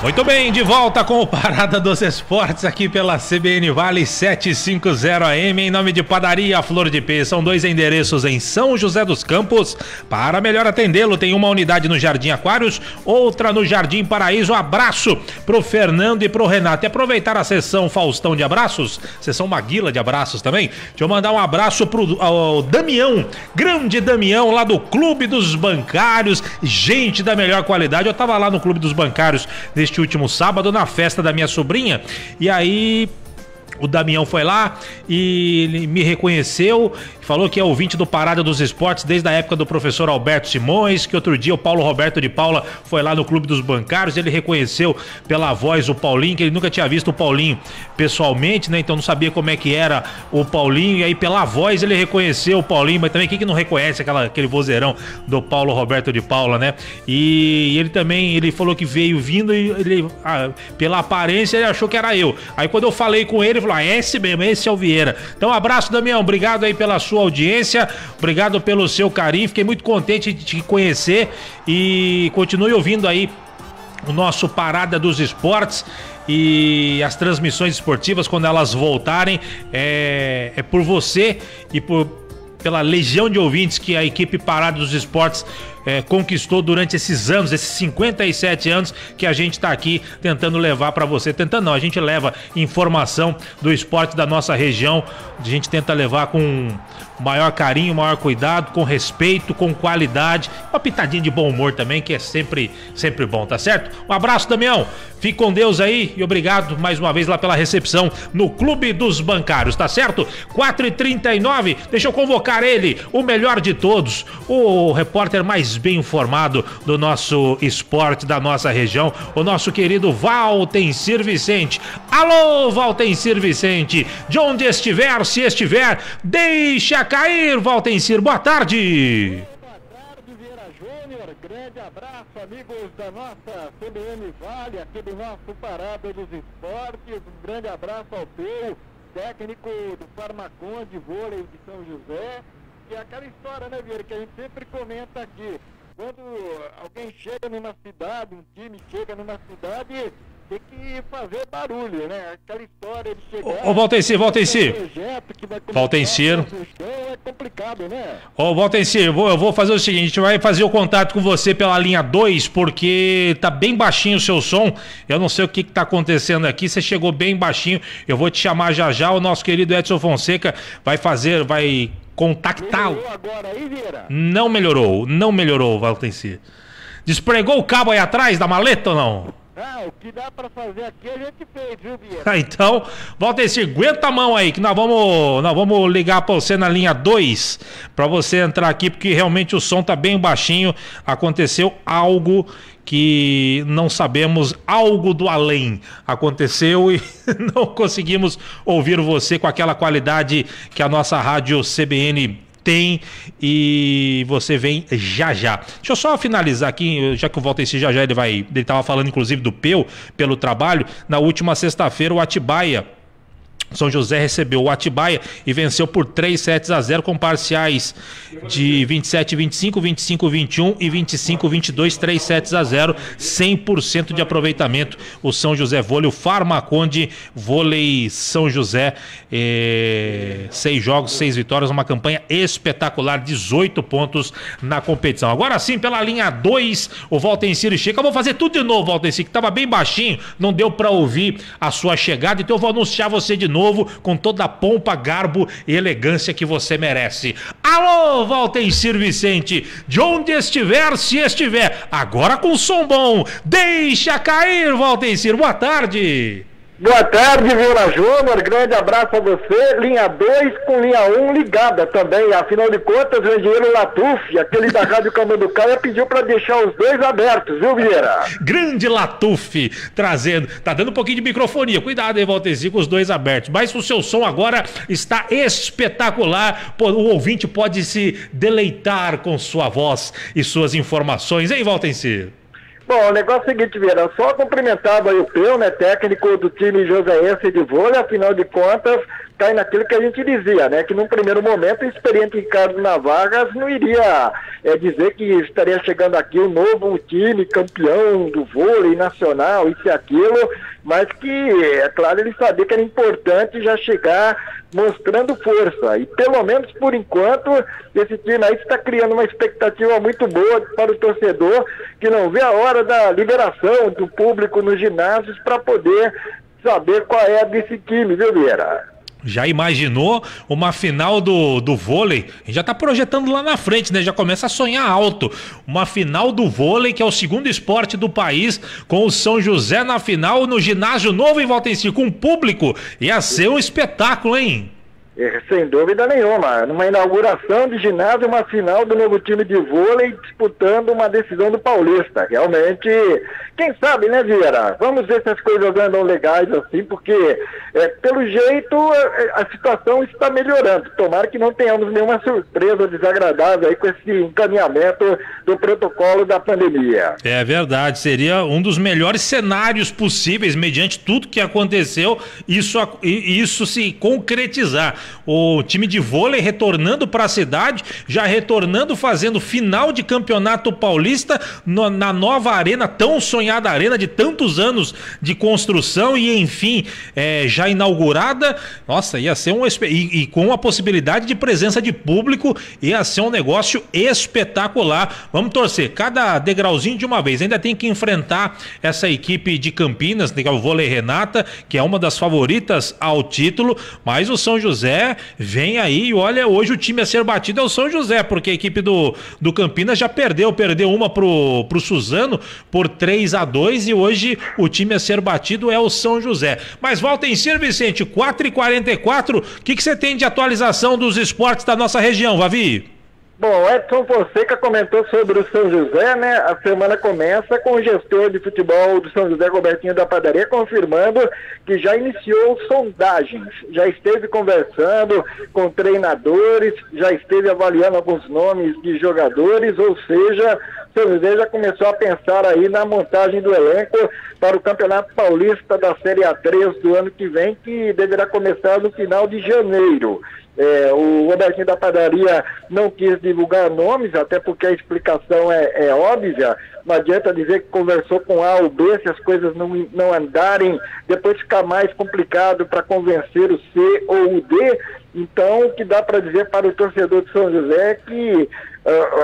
Muito bem, de volta com o Parada dos Esportes aqui pela CBN Vale 750 AM, em nome de Padaria Flor de Pê. São 2 endereços em São José dos Campos. Para melhor atendê-lo, tem uma unidade no Jardim Aquários, outra no Jardim Paraíso. Abraço pro Fernando e pro Renato. E aproveitar a sessão Faustão de abraços, sessão Maguila de abraços também. Deixa eu mandar um abraço ao Damião, grande Damião, lá do Clube dos Bancários, gente da melhor qualidade. Eu tava lá no Clube dos Bancários neste último sábado, na festa da minha sobrinha, e aí o Damião foi lá e ele me reconheceu, falou que é ouvinte do Parada dos Esportes desde a época do professor Alberto Simões, que outro dia o Paulo Roberto de Paula foi lá no Clube dos Bancários, ele reconheceu pela voz o Paulinho, que ele nunca tinha visto o Paulinho pessoalmente, né? Então não sabia como é que era o Paulinho, e aí pela voz ele reconheceu o Paulinho, mas também quem que não reconhece aquele vozeirão do Paulo Roberto de Paula, né? E ele também, ele falou que veio vindo e ele, pela aparência ele achou que era eu. Aí quando eu falei com ele falou, é esse mesmo, esse é o Vieira. Então abraço, Damião, obrigado aí pela sua audiência, obrigado pelo seu carinho, fiquei muito contente de te conhecer e continue ouvindo aí o nosso Parada dos Esportes e as transmissões esportivas quando elas voltarem, é por você e pela legião de ouvintes que a equipe Parada dos Esportes conquistou durante esses anos, esses 57 anos que a gente está aqui tentando levar para você. Tentando não, a gente leva informação do esporte da nossa região, a gente tenta levar com maior carinho, maior cuidado, com respeito, com qualidade, uma pitadinha de bom humor também, que é sempre bom, tá certo? Um abraço, Damião, fique com Deus aí e obrigado mais uma vez lá pela recepção no Clube dos Bancários, tá certo? 4h39, deixa eu convocar ele, o melhor de todos, o repórter mais bem informado do nosso esporte, da nossa região, o nosso querido Valtencir Vicente. Alô, Valtencir Vicente, de onde estiver, se estiver, deixa cair, Valtencir, boa tarde. Boa tarde, Vieira Júnior, grande abraço, amigos da nossa CBN Vale, aqui do nosso Parada dos Esportes, um grande abraço ao teu técnico do Farmaconde Vôlei de São José. E aquela história, né, Vieira, que a gente sempre comenta aqui. Quando alguém chega numa cidade, um time chega numa cidade, tem que fazer barulho, né? Aquela história de chegar... Ô, Valtencir. Valtencir. É complicado, né? Ô, Valtencir, eu vou fazer o seguinte, a gente vai fazer o contato com você pela linha 2, porque tá bem baixinho o seu som, eu não sei o que tá acontecendo aqui, você chegou bem baixinho, eu vou te chamar já, o nosso querido Edson Fonseca vai contactá-lo. Melhorou agora aí, Vieira? Não melhorou, Valtencir. Despregou o cabo aí atrás da maleta ou não? O que dá pra fazer aqui a gente fez, viu, Vieira? Então, Valtencir, aguenta a mão aí que nós vamos ligar pra você na linha 2 pra você entrar aqui, porque realmente o som tá bem baixinho, aconteceu algo que não sabemos, algo do além aconteceu e não conseguimos ouvir você com aquela qualidade que a nossa rádio CBN tem e você vem já. Deixa eu só finalizar aqui, já que o Valtencir já ele tava falando inclusive do Peu, pelo trabalho, na última sexta-feira o Atibaia, São José recebeu o Atibaia e venceu por 3-0 com parciais de 27-25, 25-21 e 25-22, 3-0, 100% de aproveitamento. O São José Vôlei, o Farmaconde Vôlei São José, 6 jogos, 6 vitórias, uma campanha espetacular, 18 pontos na competição. Agora sim, pela linha 2, o Valtencir chega. Eu vou fazer tudo de novo, Valtencir, que estava bem baixinho, não deu para ouvir a sua chegada, então eu vou anunciar você de novo, com toda a pompa, garbo e elegância que você merece. Alô, Valtencir Vicente, de onde estiver, se estiver, agora com som bom, deixa cair, Valtencir, boa tarde. Boa tarde, Vieira Júnior, grande abraço a você, linha 2 com linha 1 ligada também, afinal de contas o engenheiro Latuf, aquele da Rádio Camanducaia, pediu para deixar os dois abertos, viu, Vieira? Grande Latuf, trazendo, tá dando um pouquinho de microfonia, cuidado aí, Valtencir, com os dois abertos, mas o seu som agora está espetacular, o ouvinte pode se deleitar com sua voz e suas informações, hein, Valtencir? Bom, o negócio é o seguinte, Vieira, só cumprimentava aí o Peu, né, técnico do time joseense de vôlei, afinal de contas, cai naquilo que a gente dizia, né, que num primeiro momento o experiente Ricardo Navarras não iria dizer que estaria chegando aqui um novo time campeão do vôlei nacional, isso e aquilo, mas que, é claro, ele sabia que era importante já chegar mostrando força, e pelo menos por enquanto esse time aí está criando uma expectativa muito boa para o torcedor, que não vê a hora da liberação do público nos ginásios para poder saber qual é desse time, viu, Vieira? Já imaginou uma final do vôlei? A gente já tá projetando lá na frente, né? Já começa a sonhar alto. Uma final do vôlei, que é o segundo esporte do país, com o São José na final, no ginásio novo em Valtencir, com público. Ia ser um espetáculo, hein? Sem dúvida nenhuma. Numa inauguração de ginásio, uma final do novo time de vôlei disputando uma decisão do Paulista. Realmente, quem sabe, né, Vieira? Vamos ver se as coisas andam legais assim, porque, pelo jeito, a situação está melhorando. Tomara que não tenhamos nenhuma surpresa desagradável aí com esse encaminhamento do protocolo da pandemia. É verdade, seria um dos melhores cenários possíveis, mediante tudo que aconteceu, isso se concretizar. O time de vôlei retornando para a cidade, já retornando, fazendo final de campeonato paulista na nova arena, tão sonhada arena de tantos anos de construção e enfim, já inaugurada. Nossa, ia ser e com a possibilidade de presença de público, ia ser um negócio espetacular. Vamos torcer, cada degrauzinho de uma vez. Ainda tem que enfrentar essa equipe de Campinas, que é o Vôlei Renata, que é uma das favoritas ao título, mas o São José vem aí e olha, hoje o time a ser batido é o São José, porque a equipe do Campinas já perdeu uma pro Suzano por 3-2 e hoje o time a ser batido é o São José. Mas Valtencir, Vicente, 4h44, o que você tem de atualização dos esportes da nossa região, Vavi? Bom, Edson Fonseca comentou sobre o São José, né? A semana começa com o gestor de futebol do São José, Robertinho da Padaria, confirmando que já iniciou sondagens, já esteve conversando com treinadores, já esteve avaliando alguns nomes de jogadores, ou seja, o São José já começou a pensar aí na montagem do elenco para o Campeonato Paulista da Série A3 do ano que vem, que deverá começar no final de janeiro. O Robertinho da Padaria não quis divulgar nomes, até porque a explicação é óbvia. Não adianta dizer que conversou com A ou B, se as coisas não andarem, depois fica mais complicado para convencer o C ou o D. Então, o que dá para dizer para o torcedor de São José é que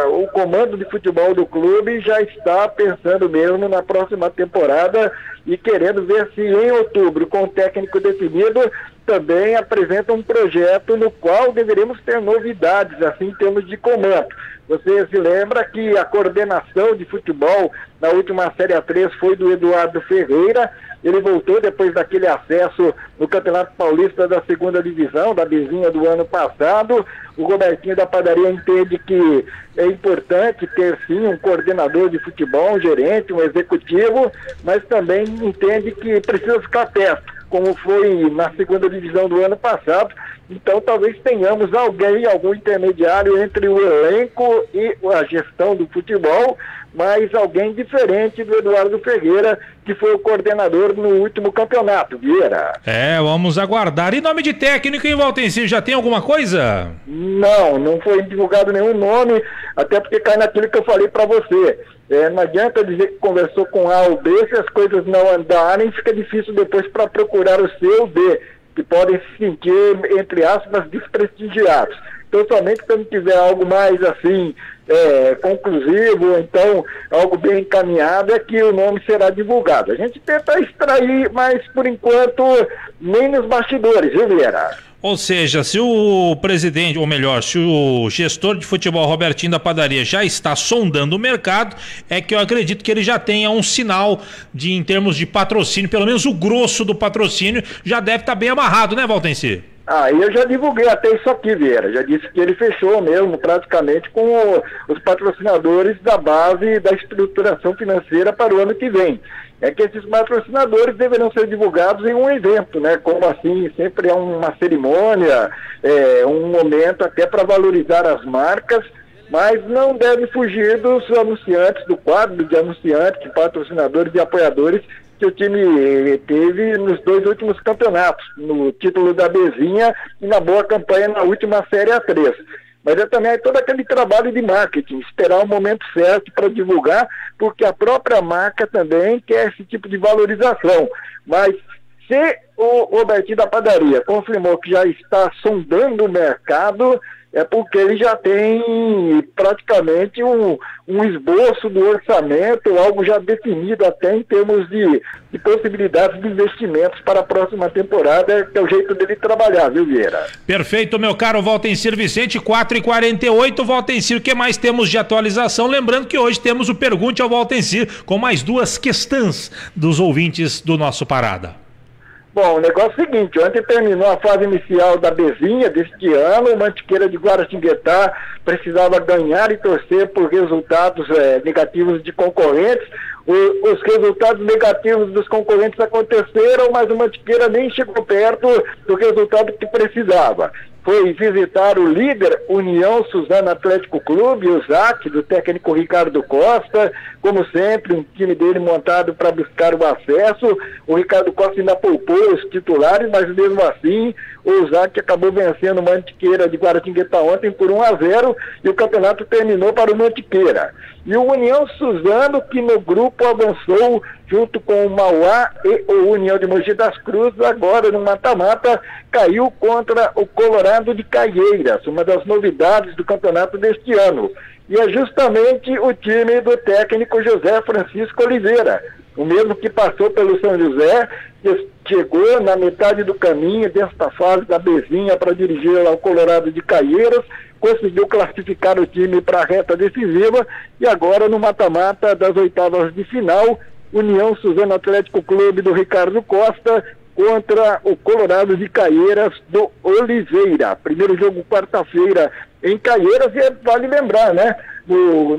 o comando de futebol do clube já está pensando mesmo na próxima temporada e querendo ver se em outubro, com o técnico definido, também apresenta um projeto no qual deveremos ter novidades, assim, em termos de comando. Você se lembra que a coordenação de futebol na última Série A3 foi do Eduardo Ferreira. Ele voltou depois daquele acesso no Campeonato Paulista da segunda divisão, da Bezinha do ano passado. O Robertinho da Padaria entende que é importante ter sim um coordenador de futebol, um gerente, um executivo, mas também entende que precisa ficar perto, como foi na segunda divisão do ano passado. Então talvez tenhamos algum intermediário entre o elenco e a gestão do futebol, mas alguém diferente do Eduardo Ferreira, que foi o coordenador no último campeonato, Vieira. Vamos aguardar. E nome de técnico em Valtencir, já tem alguma coisa? Não foi divulgado nenhum nome, até porque cai naquilo que eu falei para você. Não adianta dizer que conversou com A ou B, se as coisas não andarem, fica difícil depois para procurar o C ou D, que podem se sentir, entre aspas, desprestigiados. Então, somente quando tiver algo mais assim, conclusivo, então algo bem encaminhado, é que o nome será divulgado. A gente tenta extrair, mas por enquanto nem nos bastidores, viu, Vieira? Ou seja, se o presidente, ou melhor, se o gestor de futebol Robertinho da Padaria já está sondando o mercado, é que eu acredito que ele já tenha um sinal em termos de patrocínio, pelo menos o grosso do patrocínio já deve estar bem amarrado, né, Valtencir? Eu já divulguei até isso aqui, Vieira. Já disse que ele fechou mesmo praticamente com os patrocinadores da base da estruturação financeira para o ano que vem. É que esses patrocinadores deverão ser divulgados em um evento, né? Como assim, sempre é uma cerimônia, um momento até para valorizar as marcas mas não deve fugir dos anunciantes, do quadro de anunciantes, de patrocinadores e apoiadores que o time teve nos 2 últimos campeonatos, no título da Bezinha e na boa campanha na última Série A3. Mas é também todo aquele trabalho de marketing, esperar o momento certo para divulgar, porque a própria marca também quer esse tipo de valorização. Mas se o Robertinho da Padaria confirmou que já está sondando o mercado, é porque ele já tem praticamente um esboço do orçamento, algo já definido até em termos de possibilidades de investimentos para a próxima temporada, que é o jeito dele trabalhar, viu, Vieira? Perfeito, meu caro Valtencir Vicente, 4h48, Valtencir, o que mais temos de atualização? Lembrando que hoje temos o Pergunte ao Valtencir, com mais 2 questões dos ouvintes do nosso Parada. Bom, o negócio é o seguinte, ontem terminou a fase inicial da Bezinha deste ano, o Mantiqueira de Guaratinguetá precisava ganhar e torcer por resultados negativos de concorrentes. Os resultados negativos dos concorrentes aconteceram, mas o Mantiqueira nem chegou perto do resultado que precisava. Foi visitar o líder União Suzano Atlético Clube, o ZAC, do técnico Ricardo Costa, como sempre, um time dele montado para buscar o acesso. O Ricardo Costa ainda poupou os titulares, mas mesmo assim o ZAC acabou vencendo o Mantiqueira de Guaratinguetá ontem por 1-0 e o campeonato terminou para o Mantiqueira. E o União Suzano, que no grupo avançou junto com o Mauá e o União de Mogi das Cruzes, agora no mata-mata, caiu contra o Colorado de Caieiras, uma das novidades do campeonato deste ano. E é justamente o time do técnico José Francisco Oliveira, o mesmo que passou pelo São José, que chegou na metade do caminho desta fase da Bezinha para dirigir ao Colorado de Caieiras, conseguiu classificar o time para a reta decisiva e agora no mata-mata das oitavas de final, União Suzano Atlético Clube do Ricardo Costa contra o Colorado de Caieiras do Oliveira. Primeiro jogo quarta-feira em Caieiras e vale lembrar, né?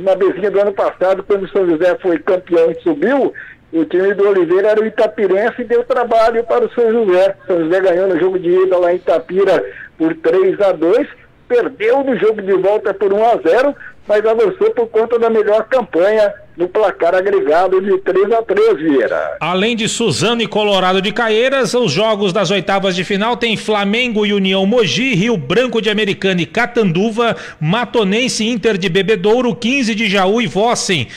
Na Bezinha do ano passado, quando o São José foi campeão e subiu, o time do Oliveira era o Itapirense e deu trabalho para o São José. O São José ganhou no jogo de ida lá em Itapira por 3-2, perdeu no jogo de volta por 1-0, mas avançou por conta da melhor campanha no placar agregado de 3-3, Vieira. Além de Suzano e Colorado de Caieiras, os jogos das oitavas de final tem Flamengo e União Mogi, Rio Branco de Americana e Catanduva, Matonense Inter de Bebedouro, 15 de Jaú e Vossen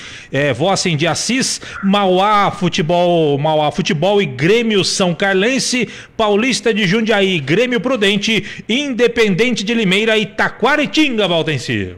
de Assis, Mauá Futebol e Grêmio São Carlense, Paulista de Jundiaí, Grêmio Prudente, Independente de Limeira e Taquaritinga, Valtencir.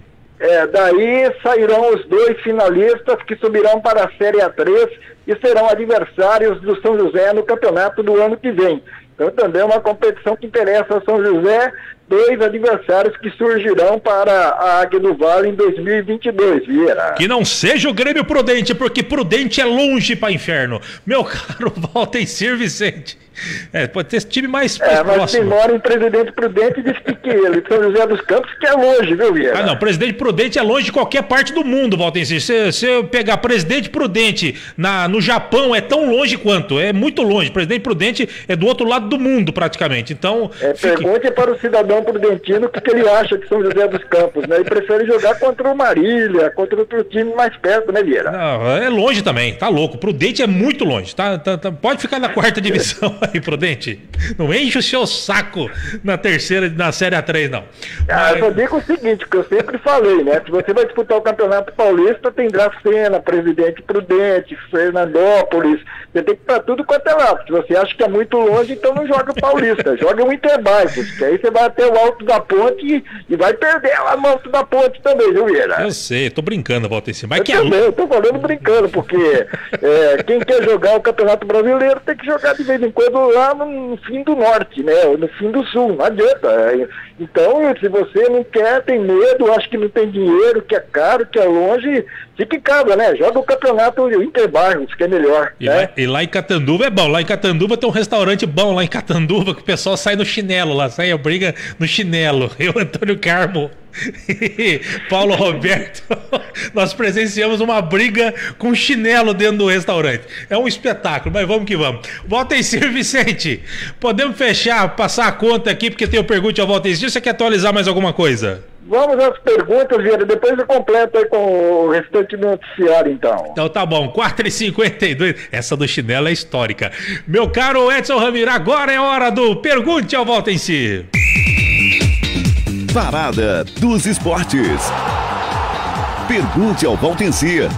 Daí sairão os 2 finalistas que subirão para a Série A3 e serão adversários do São José no campeonato do ano que vem. Então também é uma competição que interessa ao São José, 2 adversários que surgirão para a Águia do Vale em 2022, Vieira. Que não seja o Grêmio Prudente, porque Prudente é longe para inferno. Meu caro Valtencir Vicente. Pode ter esse time mais próximo. Mas quem mora em Presidente Prudente diz que ele, São José dos Campos, que é longe, viu, Vieira? Não, Presidente Prudente é longe de qualquer parte do mundo, Valtencir. Se eu pegar Presidente Prudente no Japão, é tão longe quanto, é muito longe. Presidente Prudente é do outro lado do mundo, praticamente. Então, pergunte para o cidadão prudentino o que ele acha de São José dos Campos, né? Ele prefere jogar contra o Marília, contra outro time mais perto, né, Vieira? Não, é longe também, tá louco. Prudente é muito longe, pode ficar na 4ª divisão aí, Prudente. Não enche o seu saco na Série A3, não. Eu só digo o seguinte, que eu sempre falei, né? Se você vai disputar o Campeonato Paulista, tem Dracena, Presidente Prudente, Fernandópolis, você tem que ir pra tudo quanto é lá. Se você acha que é muito longe, então não joga o Paulista, joga o Interbairros, que aí você vai até o Alto da Ponte e vai perder lá no Alto da Ponte também, viu, Vieira? Eu sei, tô brincando, Valtencir. Mas eu tô falando brincando, porque quem quer jogar o Campeonato Brasileiro tem que jogar de vez em quando lá no fim do norte, né? No fim do sul, não adianta. Então, se você não quer, tem medo, acha que não tem dinheiro, que é caro, que é longe, fica em casa, né? Joga o campeonato Interbairros, que é melhor. E lá em Catanduva é bom. Lá em Catanduva tem um restaurante bom lá em Catanduva, que o pessoal sai no chinelo lá, sai a briga no chinelo. Eu, Antônio Carmo, Paulo Roberto, nós presenciamos uma briga com chinelo dentro do restaurante. É um espetáculo, mas vamos que vamos. Valtencir Vicente, podemos fechar, passar a conta aqui, porque tem o Pergunte ao Valtencir. Você quer atualizar mais alguma coisa? Vamos às perguntas, Vieira, depois eu completo aí com o restante do noticiário, então. Então tá bom, 4h52, essa do chinelo é histórica. Meu caro Edson Ramiro, agora é hora do Pergunte ao Valtencir. Parada dos Esportes. Pergunte ao Valtencir.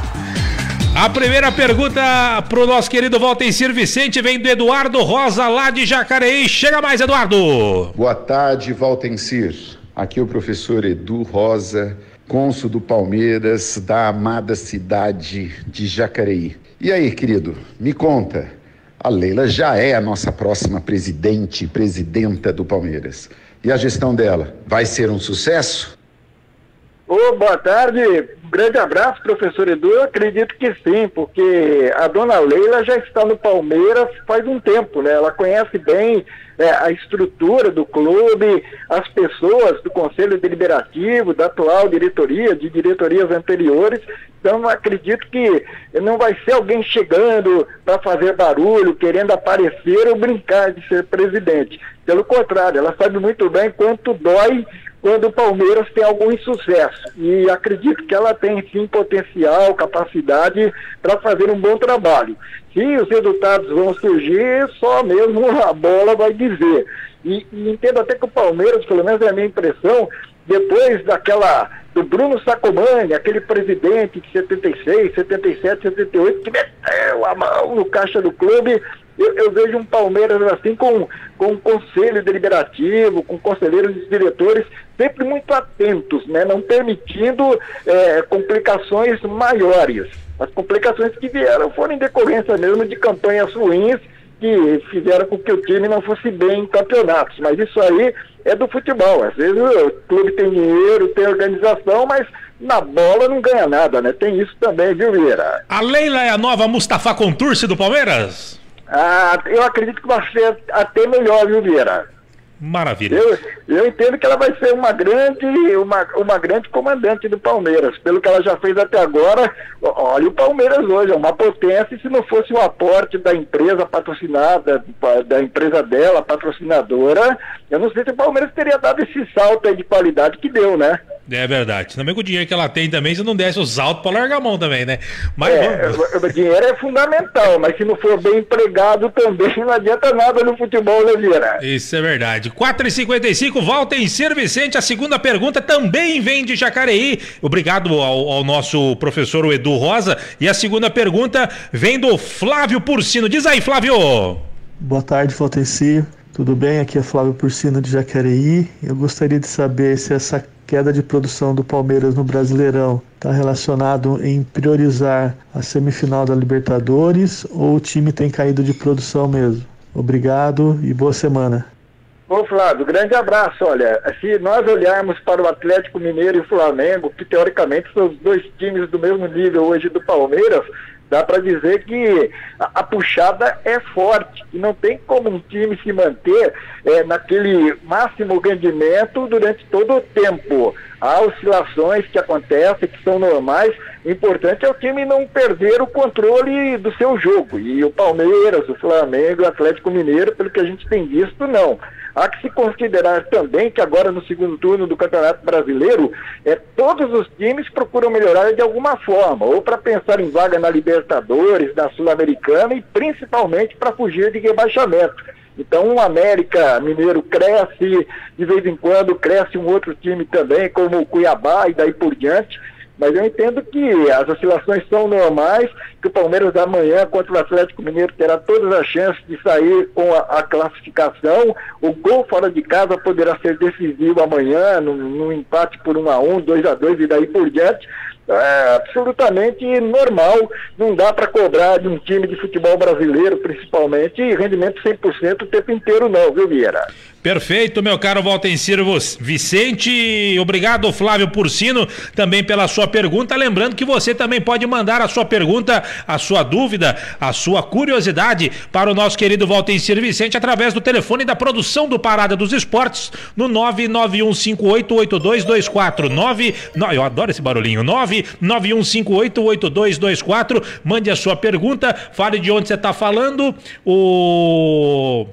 A primeira pergunta pro nosso querido Valtencir Vicente vem do Eduardo Rosa, lá de Jacareí. Chega mais, Eduardo. Boa tarde, Valtencir. Aqui é o professor Edu Rosa, cônsul do Palmeiras, da amada cidade de Jacareí. E aí, querido, me conta, a Leila já é a nossa próxima presidenta do Palmeiras. E a gestão dela vai ser um sucesso? Boa tarde, um grande abraço, professor Edu. Eu acredito que sim, porque a dona Leila já está no Palmeiras faz um tempo, né? Ela conhece bem a estrutura do clube, as pessoas do Conselho Deliberativo, da atual diretoria, de diretorias anteriores. Então, eu acredito que não vai ser alguém chegando para fazer barulho, querendo aparecer ou brincar de ser presidente. Pelo contrário, ela sabe muito bem quanto dói quando o Palmeiras tem algum insucesso. E acredito que ela tem, sim, potencial, capacidade para fazer um bom trabalho. Se os resultados vão surgir, só mesmo a bola vai dizer. E entendo até que o Palmeiras, pelo menos é a minha impressão, depois do Bruno Sacomani, aquele presidente de 76, 77, 78, que meteu a mão no caixa do clube, eu vejo um Palmeiras assim com um conselho deliberativo, com conselheiros e diretores sempre muito atentos, né? Não permitindo complicações maiores. As complicações que vieram foram em decorrência mesmo de campanhas ruins que fizeram com que o time não fosse bem em campeonatos. Mas isso aí é do futebol. Às vezes o clube tem dinheiro, tem organização, mas na bola não ganha nada, né? Tem isso também, viu, Vieira? A Leila é a nova Mustafa Contursi do Palmeiras? Eu acredito que vai ser até melhor, viu, Vieira? Maravilha. Eu entendo que ela vai ser uma grande comandante do Palmeiras, pelo que ela já fez até agora. Olha, o Palmeiras hoje é uma potência, e se não fosse o aporte da empresa patrocinada, da empresa dela, patrocinadora, eu não sei se o Palmeiras teria dado esse salto aí de qualidade que deu, né? É verdade. Também com o dinheiro que ela tem também, se não desse os altos para largar a mão também, né? Mas o dinheiro é fundamental, mas se não for bem empregado também não adianta nada no futebol, né, Vieira? Isso é verdade. 4h55, Valtencir Vicente, a segunda pergunta também vem de Jacareí. Obrigado ao nosso professor Edu Rosa. E a segunda pergunta vem do Flávio Porcino. Diz aí, Flávio. Boa tarde, Valtencir. Tudo bem? Aqui é Flávio Porcino de Jacareí. Eu gostaria de saber se essa queda de produção do Palmeiras no Brasileirão está relacionado em priorizar a semifinal da Libertadores ou o time tem caído de produção mesmo? Obrigado e boa semana. Ô Flávio, grande abraço. Olha, se nós olharmos para o Atlético Mineiro e o Flamengo, que teoricamente são os dois times do mesmo nível hoje do Palmeiras, dá para dizer que a puxada é forte, e não tem como um time se manter naquele máximo rendimento durante todo o tempo. Há oscilações que acontecem, que são normais. O importante é o time não perder o controle do seu jogo. E o Palmeiras, o Flamengo, o Atlético Mineiro, pelo que a gente tem visto, não. Há que se considerar também que agora no segundo turno do Campeonato Brasileiro, todos os times procuram melhorar de alguma forma, ou para pensar em vaga na Libertadores, na Sul-Americana e principalmente para fugir de rebaixamento. Então o América Mineiro cresce, de vez em quando cresce um outro time também, como o Cuiabá e daí por diante. Mas eu entendo que as oscilações são normais, que o Palmeiras amanhã contra o Atlético Mineiro terá todas as chances de sair com a classificação. O gol fora de casa poderá ser decisivo amanhã, no empate por 1-1, 2-2 e daí por diante. absolutamente normal. Não dá para cobrar de um time de futebol brasileiro, principalmente, rendimento 100% o tempo inteiro não, viu, Vieira? Perfeito, meu caro Valtencir Vicente. Obrigado, Flávio Porcino, também pela sua pergunta. Lembrando que você também pode mandar a sua pergunta, a sua dúvida, a sua curiosidade para o nosso querido Valtencir Vicente através do telefone da produção do Parada dos Esportes no 991588224. Eu adoro esse barulhinho. 991588224. Mande a sua pergunta, fale de onde você está falando, o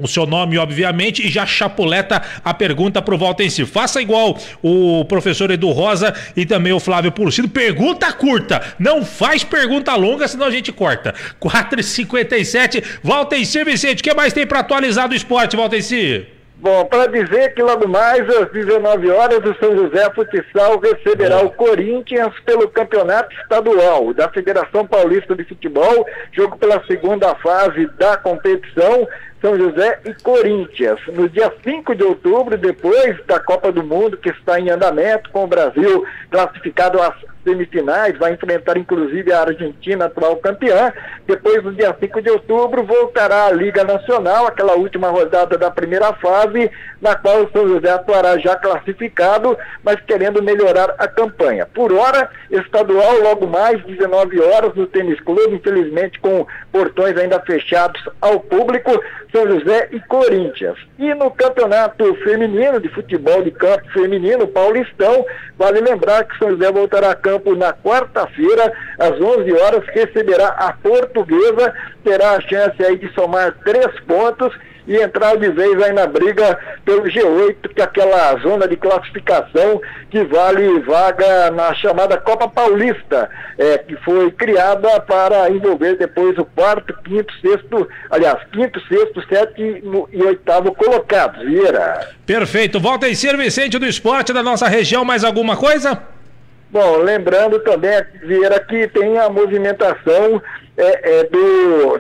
seu nome, obviamente, e já chapuleta a pergunta pro Valtencir. Faça igual o professor Edu Rosa e também o Flávio Porcino. Pergunta curta, não faz pergunta longa, senão a gente corta. 4h57, Valtencir Vicente, o que mais tem para atualizar do esporte, Valtencir? Bom, para dizer que logo mais às 19 horas o São José Futsal receberá o Corinthians pelo campeonato estadual da Federação Paulista de Futebol, jogo pela segunda fase da competição, São José e Corinthians. No dia 5 de outubro, depois da Copa do Mundo, que está em andamento, com o Brasil classificado às semifinais, vai enfrentar inclusive a Argentina, atual campeã. Depois, no dia 5 de outubro, voltará à Liga Nacional, aquela última rodada da primeira fase, na qual o São José atuará já classificado, mas querendo melhorar a campanha. Por hora, estadual, logo mais, 19 horas, no Tênis Clube, infelizmente com portões ainda fechados ao público, São José e Corinthians. E no campeonato feminino, de futebol de campo feminino, Paulistão, vale lembrar que São José voltará a campo na quarta-feira, às 11 horas, receberá a Portuguesa, terá a chance aí de somar 3 pontos e entrar de vez aí na briga pelo G8, que é aquela zona de classificação que vale vaga na chamada Copa Paulista, que foi criada para envolver depois o quarto, quinto, sexto, sétimo e oitavo colocados. Vieira. Perfeito. Valtencir Vicente do esporte da nossa região, mais alguma coisa? Bom, lembrando também, Vieira, que tem a movimentação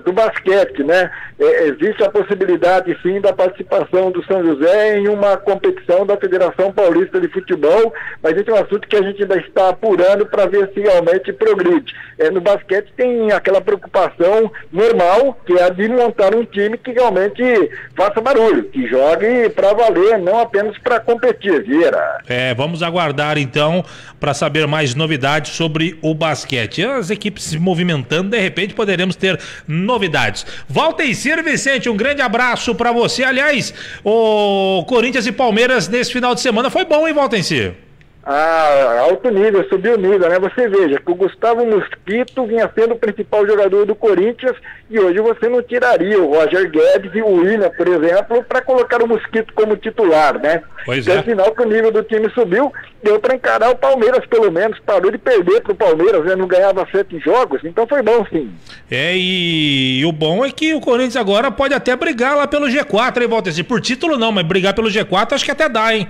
do basquete, né? Existe a possibilidade, sim, da participação do São José em uma competição da Federação Paulista de Futebol, mas esse é um assunto que a gente ainda está apurando para ver se realmente progride. No basquete tem aquela preocupação normal, que é a de montar um time que realmente faça barulho, que jogue para valer, não apenas para competir, Vieira. Vamos aguardar, então, para saber mais novidades sobre o basquete. As equipes se movimentando, de repente poderemos ter novidades. Valtencir Vicente, um grande abraço para você. Aliás, o Corinthians e Palmeiras nesse final de semana foi bom, hein, Valtencir? Alto nível, subiu o nível, né? Você veja que o Gustavo Mosquito vinha sendo o principal jogador do Corinthians e hoje você não tiraria o Roger Guedes e o William, por exemplo, para colocar o Mosquito como titular, né? Pois é. Sinal que o nível do time subiu, deu para encarar o Palmeiras, pelo menos, parou de perder pro Palmeiras, né? Não ganhava 7 jogos, então foi bom, sim. E o bom é que o Corinthians agora pode até brigar lá pelo G4, hein, Valtencir? Por título não, mas brigar pelo G4 acho que até dá, hein?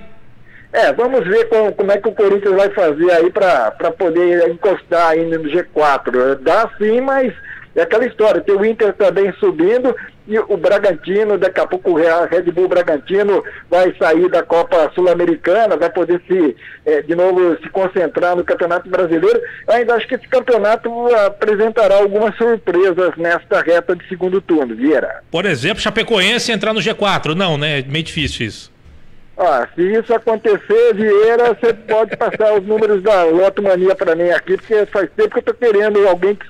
Vamos ver como é que o Corinthians vai fazer aí para poder encostar ainda no G4. Dá sim, mas é aquela história, tem o Inter também subindo e o Bragantino, daqui a pouco o Red Bull Bragantino vai sair da Copa Sul-Americana, vai poder de novo se concentrar no Campeonato Brasileiro. Eu ainda acho que esse campeonato apresentará algumas surpresas nesta reta de segundo turno, Vieira. Por exemplo, Chapecoense entrar no G4, não, né? É meio difícil isso. Se isso acontecer, Vieira, você pode passar os números da Lotomania para mim aqui, porque faz tempo que eu tô querendo alguém que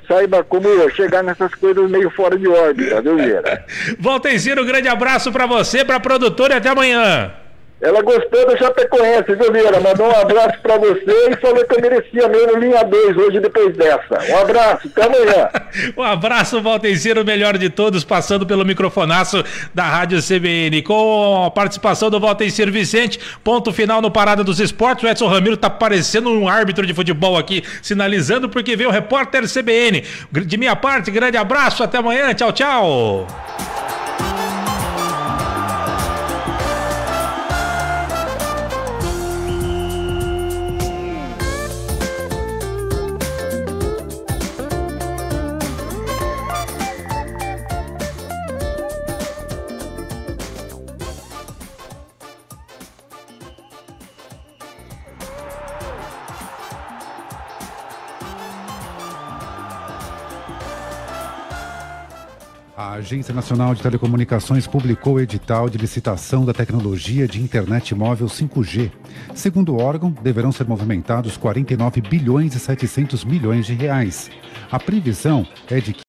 saiba como chegar nessas coisas meio fora de órbita, viu, Vieira? Valtencir, um grande abraço para você, para a produtora e até amanhã. Ela gostou do Chapecoense, viu, Vieira? Mandou um abraço pra você e falou que eu merecia mesmo linha 2 hoje depois dessa. Um abraço, até amanhã. Um abraço, Valtencir, o melhor de todos, passando pelo microfonaço da Rádio CBN. Com a participação do Valtencir Vicente, ponto final no Parada dos Esportes. O Edson Ramiro tá parecendo um árbitro de futebol aqui, sinalizando porque veio o repórter CBN. De minha parte, grande abraço, até amanhã, tchau, tchau. A Agência Nacional de Telecomunicações publicou o edital de licitação da tecnologia de internet móvel 5G. Segundo o órgão, deverão ser movimentados 49 bilhões e 700 milhões de reais. A previsão é de que